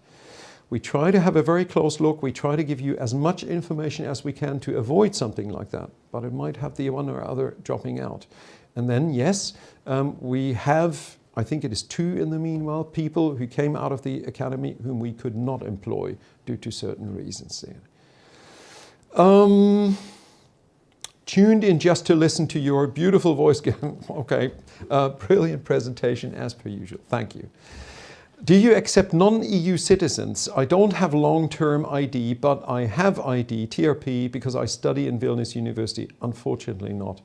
We try to have a very close look. We try to give you as much information as we can to avoid something like that, but it might have the one or other dropping out. And then, yes, we have, I think it is 2 in the meanwhile, people who came out of the academy whom we could not employ due to certain reasons there. Tuned in just to listen to your beautiful voice. Okay, brilliant presentation as per usual. Thank you. Do you accept non-EU citizens? I don't have long-term ID, but I have ID, TRP, because I study in Vilnius University. Unfortunately not.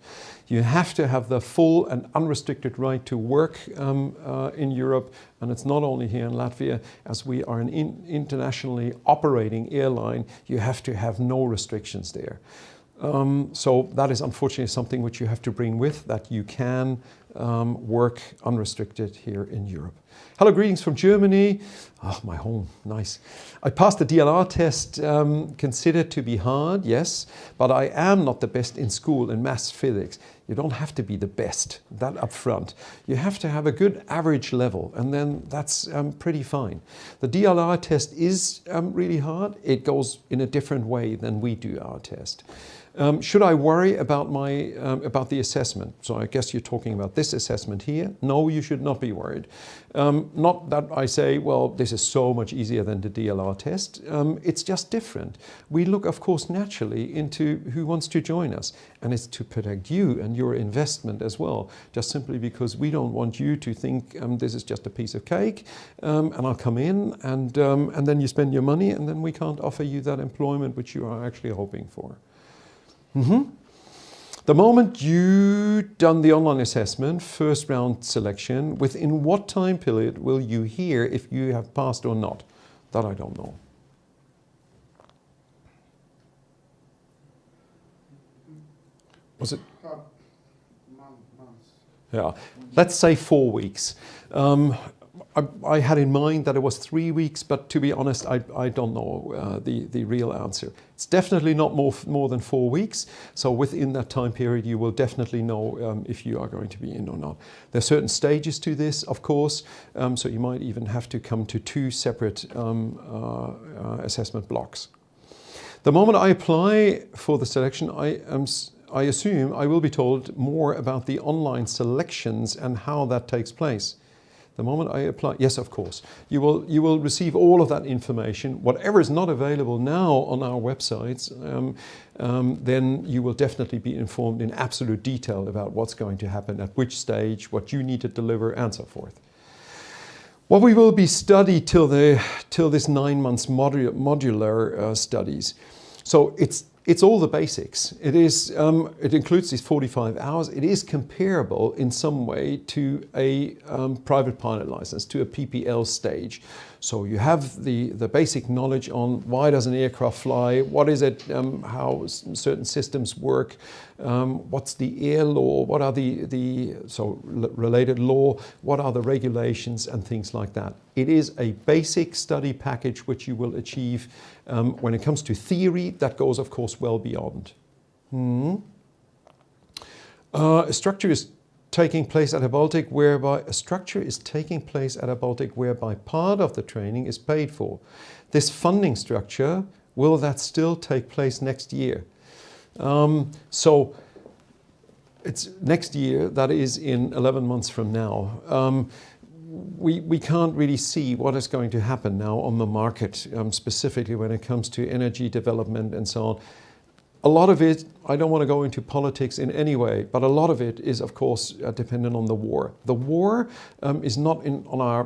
You have to have the full and unrestricted right to work in Europe, and it's not only here in Latvia. As we are an internationally operating airline, you have to have no restrictions there. So that is unfortunately something which you have to bring with, that you can work unrestricted here in Europe. Hello, greetings from Germany. Oh, my home, nice. I passed the DLR test, considered to be hard, yes, but I am not the best in school in maths, physics. You don't have to be the best, that up front. You have to have a good average level, and then that's pretty fine. The DLR test is really hard. It goes in a different way than we do our test. Should I worry about about the assessment? So I guess you're talking about this assessment here. No, you should not be worried. Not that I say, well, this is so much easier than the DLR test. It's just different. We look, of course, naturally into who wants to join us, and it's to protect you and your investment as well. Just simply because we don't want you to think this is just a piece of cake, and I'll come in, and then you spend your money, and then we can't offer you that employment which you are actually hoping for. The moment you've done the online assessment, first round selection, within what time period will you hear if you have passed or not? That I don't know. Was it? Months. Yeah, let's say 4 weeks. I had in mind that it was 3 weeks, but to be honest, I don't know the real answer. It's definitely not more than 4 weeks. So within that time period, you will definitely know if you are going to be in or not. There are certain stages to this, of course. So you might even have to come to 2 separate assessment blocks. The moment I apply for the selection, I assume I will be told more about the online selections and how that takes place. The moment I apply, yes, of course, you will receive all of that information. Whatever is not available now on our websites, then you will definitely be informed in absolute detail about what's going to happen at which stage, what you need to deliver, and so forth. What we will be studied till this 9 months modular studies. So it's all the basics. It includes these 45 hours. It is comparable in some way to a private pilot license, to a PPL stage. So you have the basic knowledge on why does an aircraft fly, what is it, how certain systems work, what's the air law, what are the related law, what are the regulations and things like that. It is a basic study package which you will achieve. When it comes to theory, that goes, of course, well beyond. A structure is taking place at airBaltic whereby part of the training is paid for. This funding structure, will that still take place next year? So it's next year, that is in 11 months from now. We can't really see what is going to happen now on the market, specifically when it comes to energy development and so on. A lot of it, I don't want to go into politics in any way, but a lot of it is, of course, dependent on the war. The war is not in our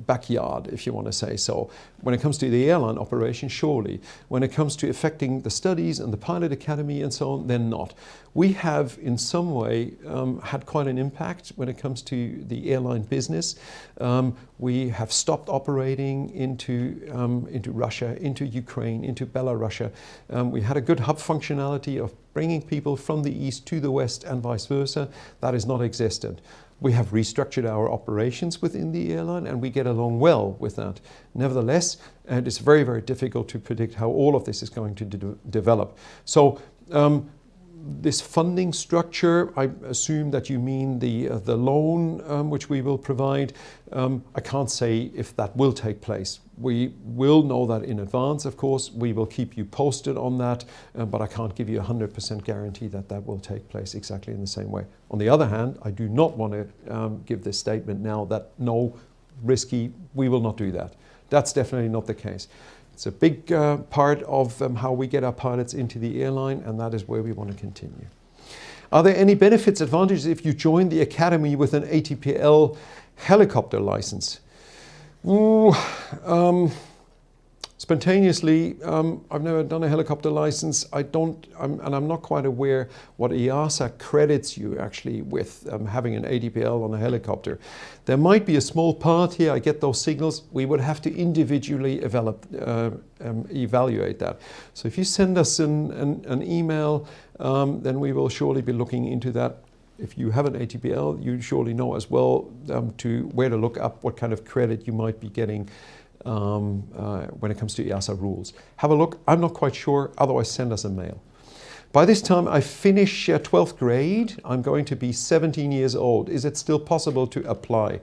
backyard, if you want to say so. When it comes to the airline operation, surely. When it comes to affecting the studies and the pilot academy and so on, they're not. We have, in some way, had quite an impact when it comes to the airline business. We have stopped operating into Russia, into Ukraine, into Belarus. We had a good hub functionality of bringing people from the east to the west and vice versa. That is not existent. We have restructured our operations within the airline and we get along well with that. Nevertheless, it is very, very difficult to predict how all of this is going to develop. So this funding structure, I assume that you mean the loan which we will provide. I can't say if that will take place. We will know that in advance, of course. We will keep you posted on that, but I can't give you a 100% guarantee that that will take place exactly in the same way. On the other hand, I do not want to give this statement now that no, risky, we will not do that. That's definitely not the case. It's a big part of how we get our pilots into the airline, and that is where we want to continue. Are there any benefits, advantages if you join the academy with an ATPL helicopter license? Spontaneously, I've never done a helicopter license. I'm not quite aware what EASA credits you actually with having an ATPL on a helicopter. There might be a small part here, I get those signals. We would have to individually evaluate that. So if you send us an email, then we will surely be looking into that. If you have an ATPL, you surely know as well to where to look up what kind of credit you might be getting when it comes to EASA rules. Have a look. I'm not quite sure. Otherwise, send us a mail. By this time, I finish 12th grade. I'm going to be 17 years old. Is it still possible to apply?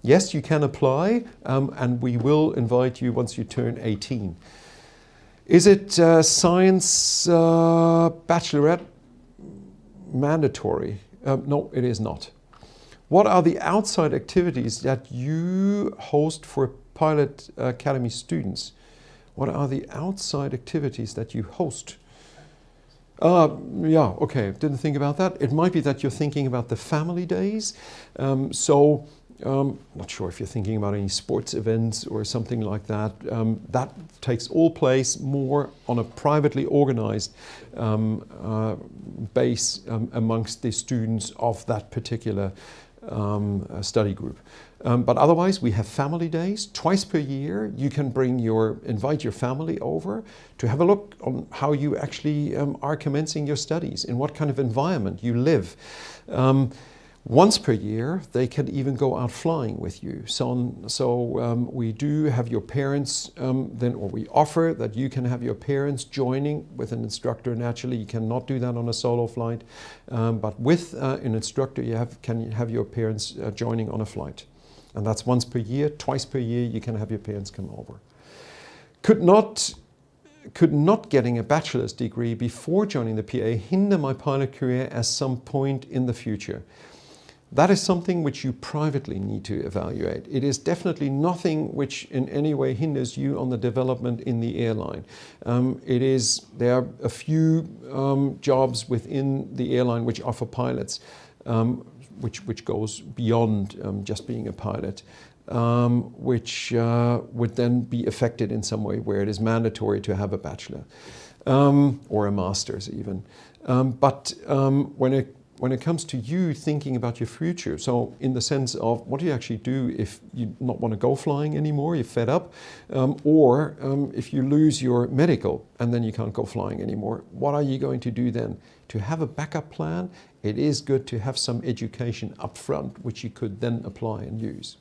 Yes, you can apply, and we will invite you once you turn 18. Is it science bachelorette mandatory? No, it is not. What are the outside activities that you host for Pilot Academy students? What are the outside activities that you host? Yeah, okay, didn't think about that. It might be that you're thinking about the family days. Not sure if you're thinking about any sports events or something like that. That takes all place more on a privately organized base amongst the students of that particular study group. But otherwise, we have family days twice per year. You can invite your family over to have a look on how you actually are commencing your studies, in what kind of environment you live. Once per year, they can even go out flying with you. So we do have your parents, or we offer that you can have your parents joining with an instructor. Naturally, you cannot do that on a solo flight, but with an instructor, you can have your parents joining on a flight. And that's once per year. Twice per year, you can have your parents come over. Could not getting a bachelor's degree before joining the PA hinder my pilot career at some point in the future? That is something which you privately need to evaluate. It is definitely nothing which in any way hinders you on the development in the airline. There are a few jobs within the airline which are for pilots, which goes beyond just being a pilot, which would then be affected in some way where it is mandatory to have a bachelor or a master's even. But when it comes to you thinking about your future, so in the sense of what do you actually do if you not want to go flying anymore, you're fed up, or if you lose your medical and then you can't go flying anymore, what are you going to do then? To have a backup plan, it is good to have some education up front, which you could then apply and use.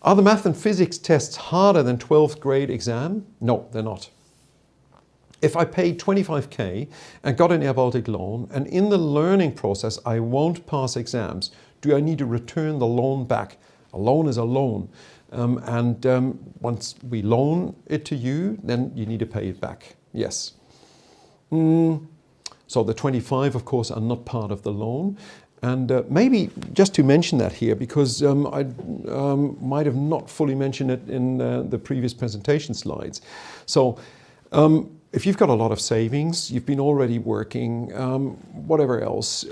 Are the math and physics tests harder than 12th grade exam? No, they're not. If I paid 25k and got an airBaltic loan, and in the learning process I won't pass exams, do I need to return the loan back? A loan is a loan. Once we loan it to you, then you need to pay it back. Yes. So the 25, of course, are not part of the loan. And maybe just to mention that here, because I might have not fully mentioned it in the previous presentation slides. So if you've got a lot of savings, you've been already working, whatever else,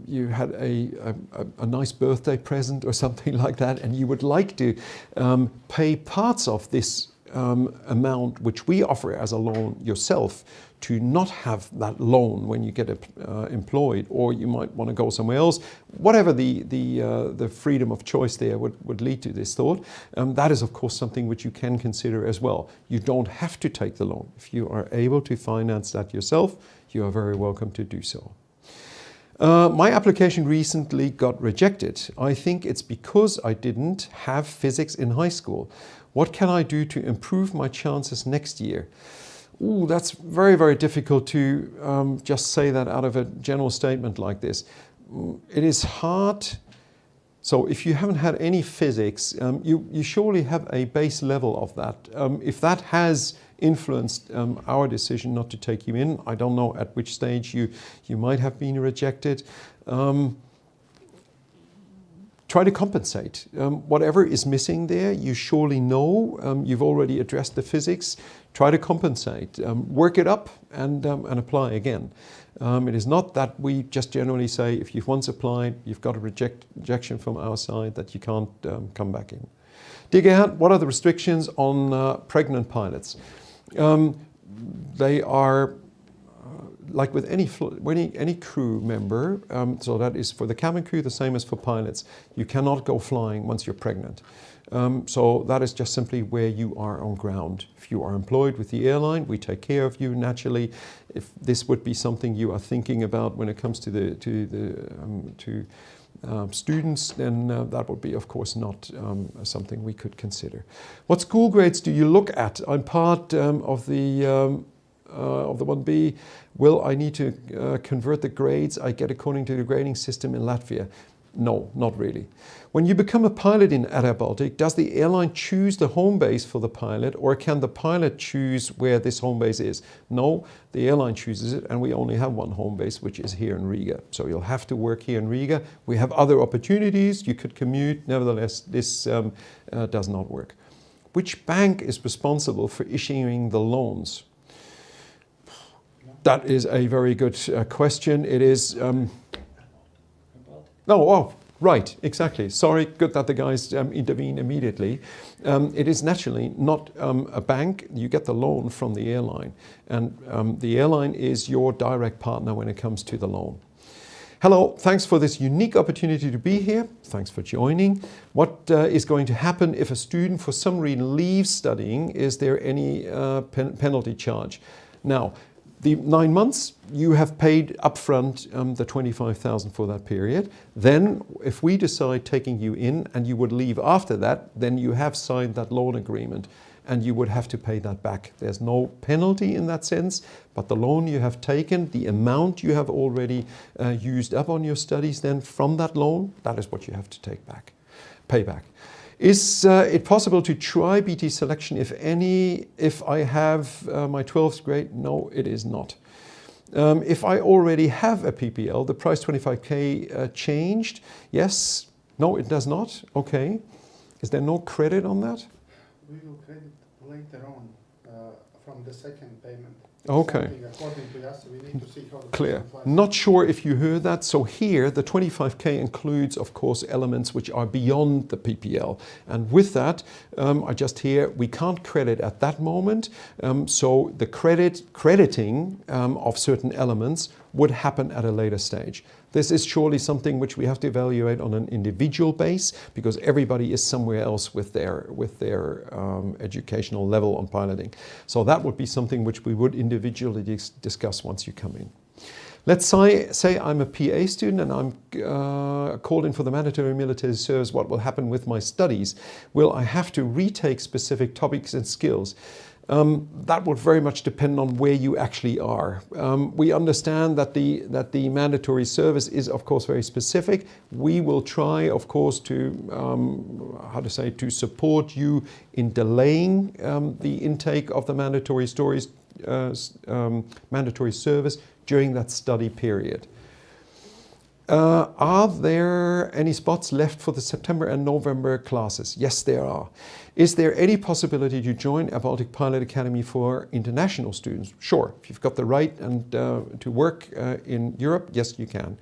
you had a nice birthday present or something like that, and you would like to pay parts of this amount which we offer as a loan yourself to not have that loan when you get employed, or you might want to go somewhere else. Whatever the freedom of choice there would lead to this thought, that is of course something which you can consider as well. You don't have to take the loan. If you are able to finance that yourself, you are very welcome to do so. My application recently got rejected. I think it's because I didn't have physics in high school. What can I do to improve my chances next year? Ooh, that's very, very difficult to just say that out of a general statement like this. It is hard. So if you haven't had any physics, you surely have a base level of that. If that has influenced our decision not to take you in, I don't know at which stage you might have been rejected. Try to compensate. Whatever is missing there, you surely know. You've already addressed the physics. Try to compensate. Work it up and apply again. It is not that we just generally say, if you've once applied, you've got a rejection from our side that you can't come back in. Dig out, what are the restrictions on pregnant pilots? They are like with any crew member, so that is for the cabin crew, the same as for pilots. You cannot go flying once you're pregnant. So that is just simply where you are on ground. If you are employed with the airline, we take care of you naturally. If this would be something you are thinking about when it comes to students, then that would be, of course, not something we could consider. What school grades do you look at? I'm part of the 1B. Will I need to convert the grades I get according to the grading system in Latvia? No, not really. When you become a pilot in airBaltic, does the airline choose the home base for the pilot, or can the pilot choose where this home base is? No, the airline chooses it, and we only have one home base, which is here in Riga. So you'll have to work here in Riga. We have other opportunities. You could commute. Nevertheless, this does not work. Which bank is responsible for issuing the loans? That is a very good question. It is... oh, right, exactly. Sorry, good that the guys intervene immediately. It is naturally not a bank. You get the loan from the airline. And the airline is your direct partner when it comes to the loan. Hello, thanks for this unique opportunity to be here. Thanks for joining. What is going to happen if a student for some reason leaves studying? Is there any penalty charge? Now, the 9 months, you have paid upfront the 25,000 for that period. Then, if we decide taking you in and you would leave after that, then you have signed that loan agreement and you would have to pay that back. There's no penalty in that sense, but the loan you have taken, the amount you have already used up on your studies then from that loan, that is what you have to pay back. Is it possible to try BT selection, if I have my 12th grade? No, it is not. If I already have a PPL, the price 25K changed? Yes. No, it does not. Okay. Is there no credit on that? We will credit later on from the second payment. Okay. According to us, we need to see how the Clear. Not sure if you heard that. So here, the 25K includes, of course, elements which are beyond the PPL. And with that, I just hear we can't credit at that moment. So the crediting of certain elements would happen at a later stage. This is surely something which we have to evaluate on an individual base, because everybody is somewhere else with their educational level on piloting. So that would be something which we would individually discuss once you come in. Let's say I'm a PA student and I'm called in for the mandatory military service. What will happen with my studies? Will I have to retake specific topics and skills? That would very much depend on where you actually are. We understand that the mandatory service is, of course, very specific. We will try, of course, to support you in delaying the intake of the mandatory service during that study period. Are there any spots left for the September and November classes? Yes, there are. Is there any possibility to join airBaltic Pilot Academy for international students? Sure. If you've got the right and to work in Europe, yes, you can.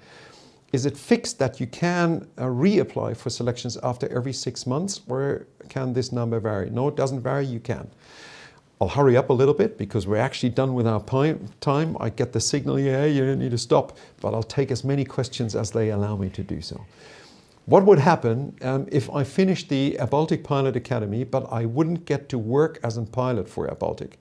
Is it fixed that you can reapply for selections after every 6 months, or can this number vary? No, it doesn't vary, you can. I'll hurry up a little bit because we're actually done with our time. I get the signal, yeah, you need to stop, but I'll take as many questions as they allow me to do so. What would happen if I finished the airBaltic Pilot Academy, but I wouldn't get to work as a pilot for airBaltic?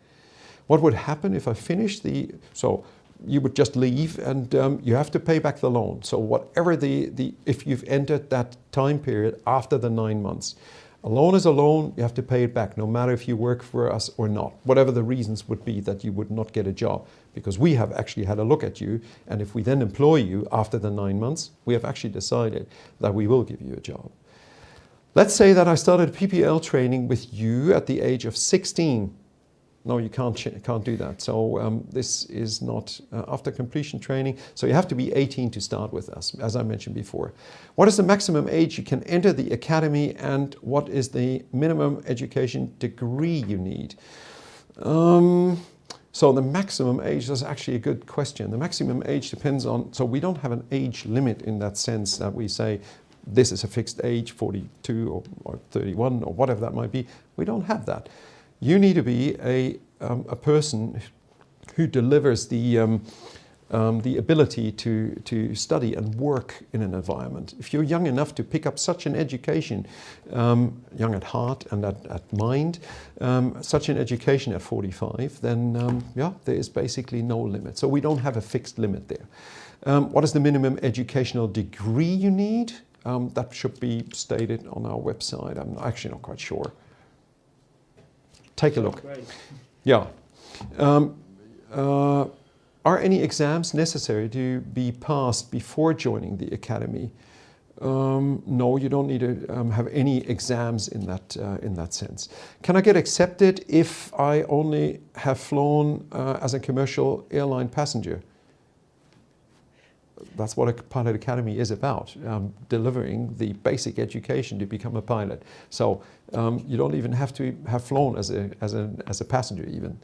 What would happen if I finished so you would just leave and you have to pay back the loan. So whatever if you've entered that time period after the 9 months, a loan is a loan, you have to pay it back, no matter if you work for us or not, whatever the reasons would be that you would not get a job, because we have actually had a look at you, and if we then employ you after the 9 months, we have actually decided that we will give you a job. Let's say that I started PPL training with you at the age of 16. No, you can't do that. So this is not after completion training. So you have to be 18 to start with us, as I mentioned before. What is the maximum age you can enter the academy, and what is the minimum education degree you need? So the maximum age is actually a good question. The maximum age depends on, so we don't have an age limit in that sense that we say this is a fixed age, 42 or 31 or whatever that might be. We don't have that. You need to be a person who delivers the ability to study and work in an environment. If you're young enough to pick up such an education, young at heart and at mind, such an education at 45, then yeah, there is basically no limit. So we don't have a fixed limit there. What is the minimum educational degree you need? That should be stated on our website. I'm actually not quite sure. Take a look. Great. Yeah. Are any exams necessary to be passed before joining the academy? No, you don't need to have any exams in that sense. Can I get accepted if I only have flown as a commercial airline passenger? That's what a pilot academy is about, delivering the basic education to become a pilot. So you don't even have to have flown as a passenger even.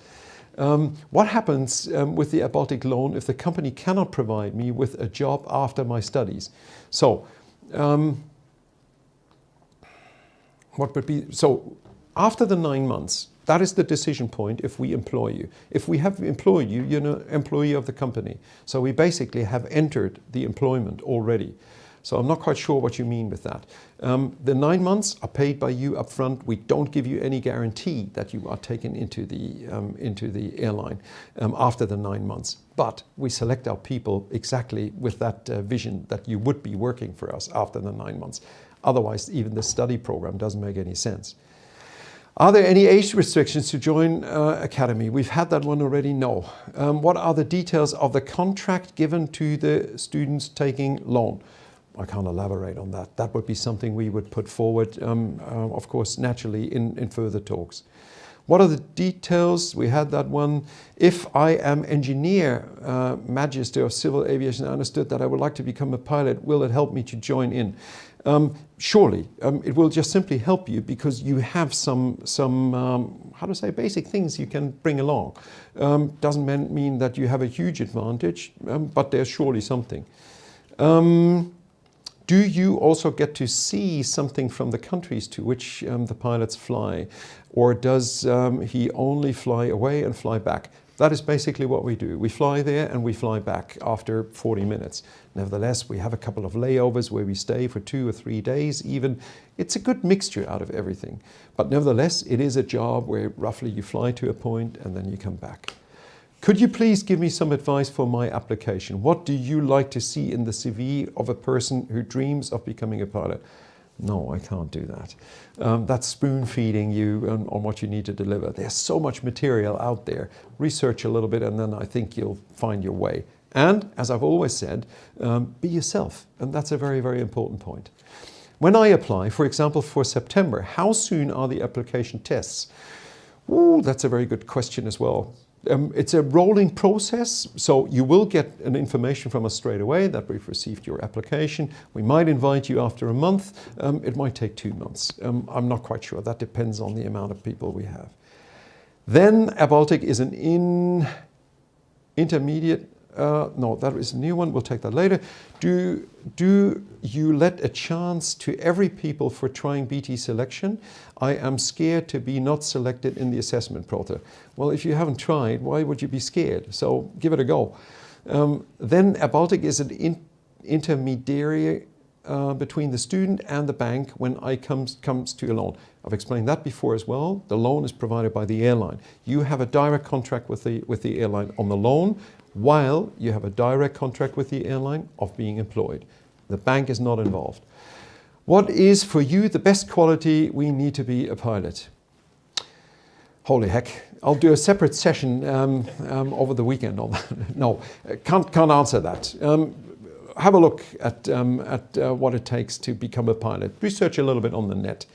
What happens with the airBaltic loan if the company cannot provide me with a job after my studies? So what would be, so after the 9 months, that is the decision point if we employ you. If we have employed you, you're an employee of the company. So we basically have entered the employment already. So I'm not quite sure what you mean with that. The 9 months are paid by you up front. We don't give you any guarantee that you are taken into the airline after the 9 months. But we select our people exactly with that vision that you would be working for us after the 9 months. Otherwise, even the study program doesn't make any sense. Are there any age restrictions to join Academy? We've had that one already, no. What are the details of the contract given to the students taking loan? I can't elaborate on that. That would be something we would put forward, of course, naturally in further talks. What are the details? We had that one. If I am engineer, magister of civil aviation, I understood that I would like to become a pilot. Will it help me to join in? Surely, it will just simply help you because you have some how to say, basic things you can bring along. Doesn't mean that you have a huge advantage, but there's surely something. Do you also get to see something from the countries to which the pilots fly? Or does he only fly away and fly back? That is basically what we do. We fly there and we fly back after 40 minutes. Nevertheless, we have a couple of layovers where we stay for 2 or 3 days even. It's a good mixture out of everything. But nevertheless, it is a job where roughly you fly to a point and then you come back. Could you please give me some advice for my application? What do you like to see in the CV of a person who dreams of becoming a pilot? No, I can't do that. That's spoon feeding you on what you need to deliver. There's so much material out there. Research a little bit and then I think you'll find your way. And as I've always said, be yourself. And that's a very, very important point. When I apply, for example, for September, how soon are the application tests? Ooh, that's a very good question as well. It's a rolling process, so you will get an information from us straight away that we've received your application. We might invite you after a month. It might take 2 months. I'm not quite sure. That depends on the amount of people we have. Then airBaltic is an intermediate. No, that is a new one. We'll take that later. Do you let a chance to every people for trying BT selection? I am scared to be not selected in the assessment process. Well, if you haven't tried, why would you be scared? So give it a go. Then airBaltic is an intermediary between the student and the bank when it comes to a loan. I've explained that before as well. The loan is provided by the airline. You have a direct contract with the airline on the loan, while you have a direct contract with the airline of being employed. The bank is not involved. What is for you the best quality we need to be a pilot? Holy heck, I'll do a separate session over the weekend on that. No, can't answer that. Have a look at what it takes to become a pilot. Research a little bit on the net.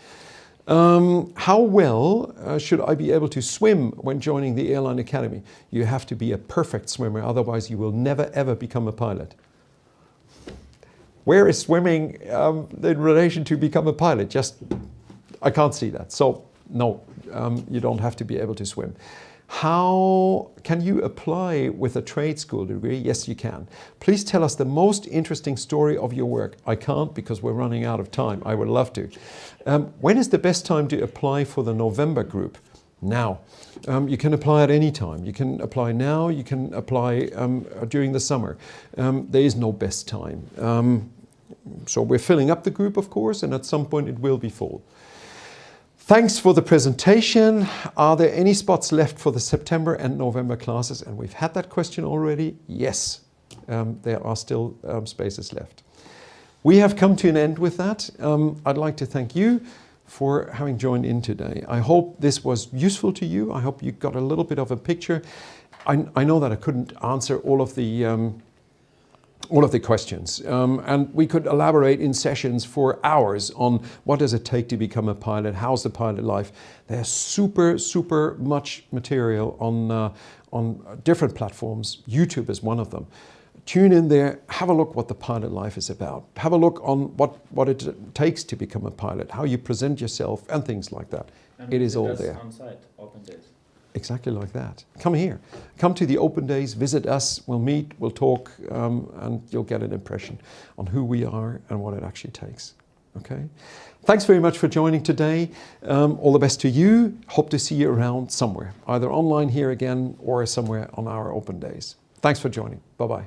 How well should I be able to swim when joining the airline academy? You have to be a perfect swimmer, otherwise you will never ever become a pilot. Where is swimming in relation to become a pilot? I can't see that. So no, you don't have to be able to swim. How can you apply with a trade school degree? Yes, you can. Please tell us the most interesting story of your work. I can't because we're running out of time. I would love to. When is the best time to apply for the November group? Now. You can apply at any time. You can apply now, you can apply during the summer. There is no best time. So we're filling up the group, of course, and at some point it will be full. Thanks for the presentation. Are there any spots left for the September and November classes? And we've had that question already. Yes, there are still spaces left. We have come to an end with that. I'd like to thank you for having joined in today. I hope this was useful to you. I hope you got a little bit of a picture. I know that I couldn't answer all of the questions. And we could elaborate in sessions for hours on what does it take to become a pilot, how's the pilot life. There's super much material on different platforms. YouTube is one of them. Tune in there, have a look what the pilot life is about. Have a look on what it takes to become a pilot, how you present yourself and things like that. And it is all there. On site, open days. Exactly like that. Come here. Come to the open days, visit us, we'll meet, we'll talk, and you'll get an impression on who we are and what it actually takes. Okay? Thanks very much for joining today. All the best to you. Hope to see you around somewhere, either online here again or somewhere on our open days. Thanks for joining. Bye-bye.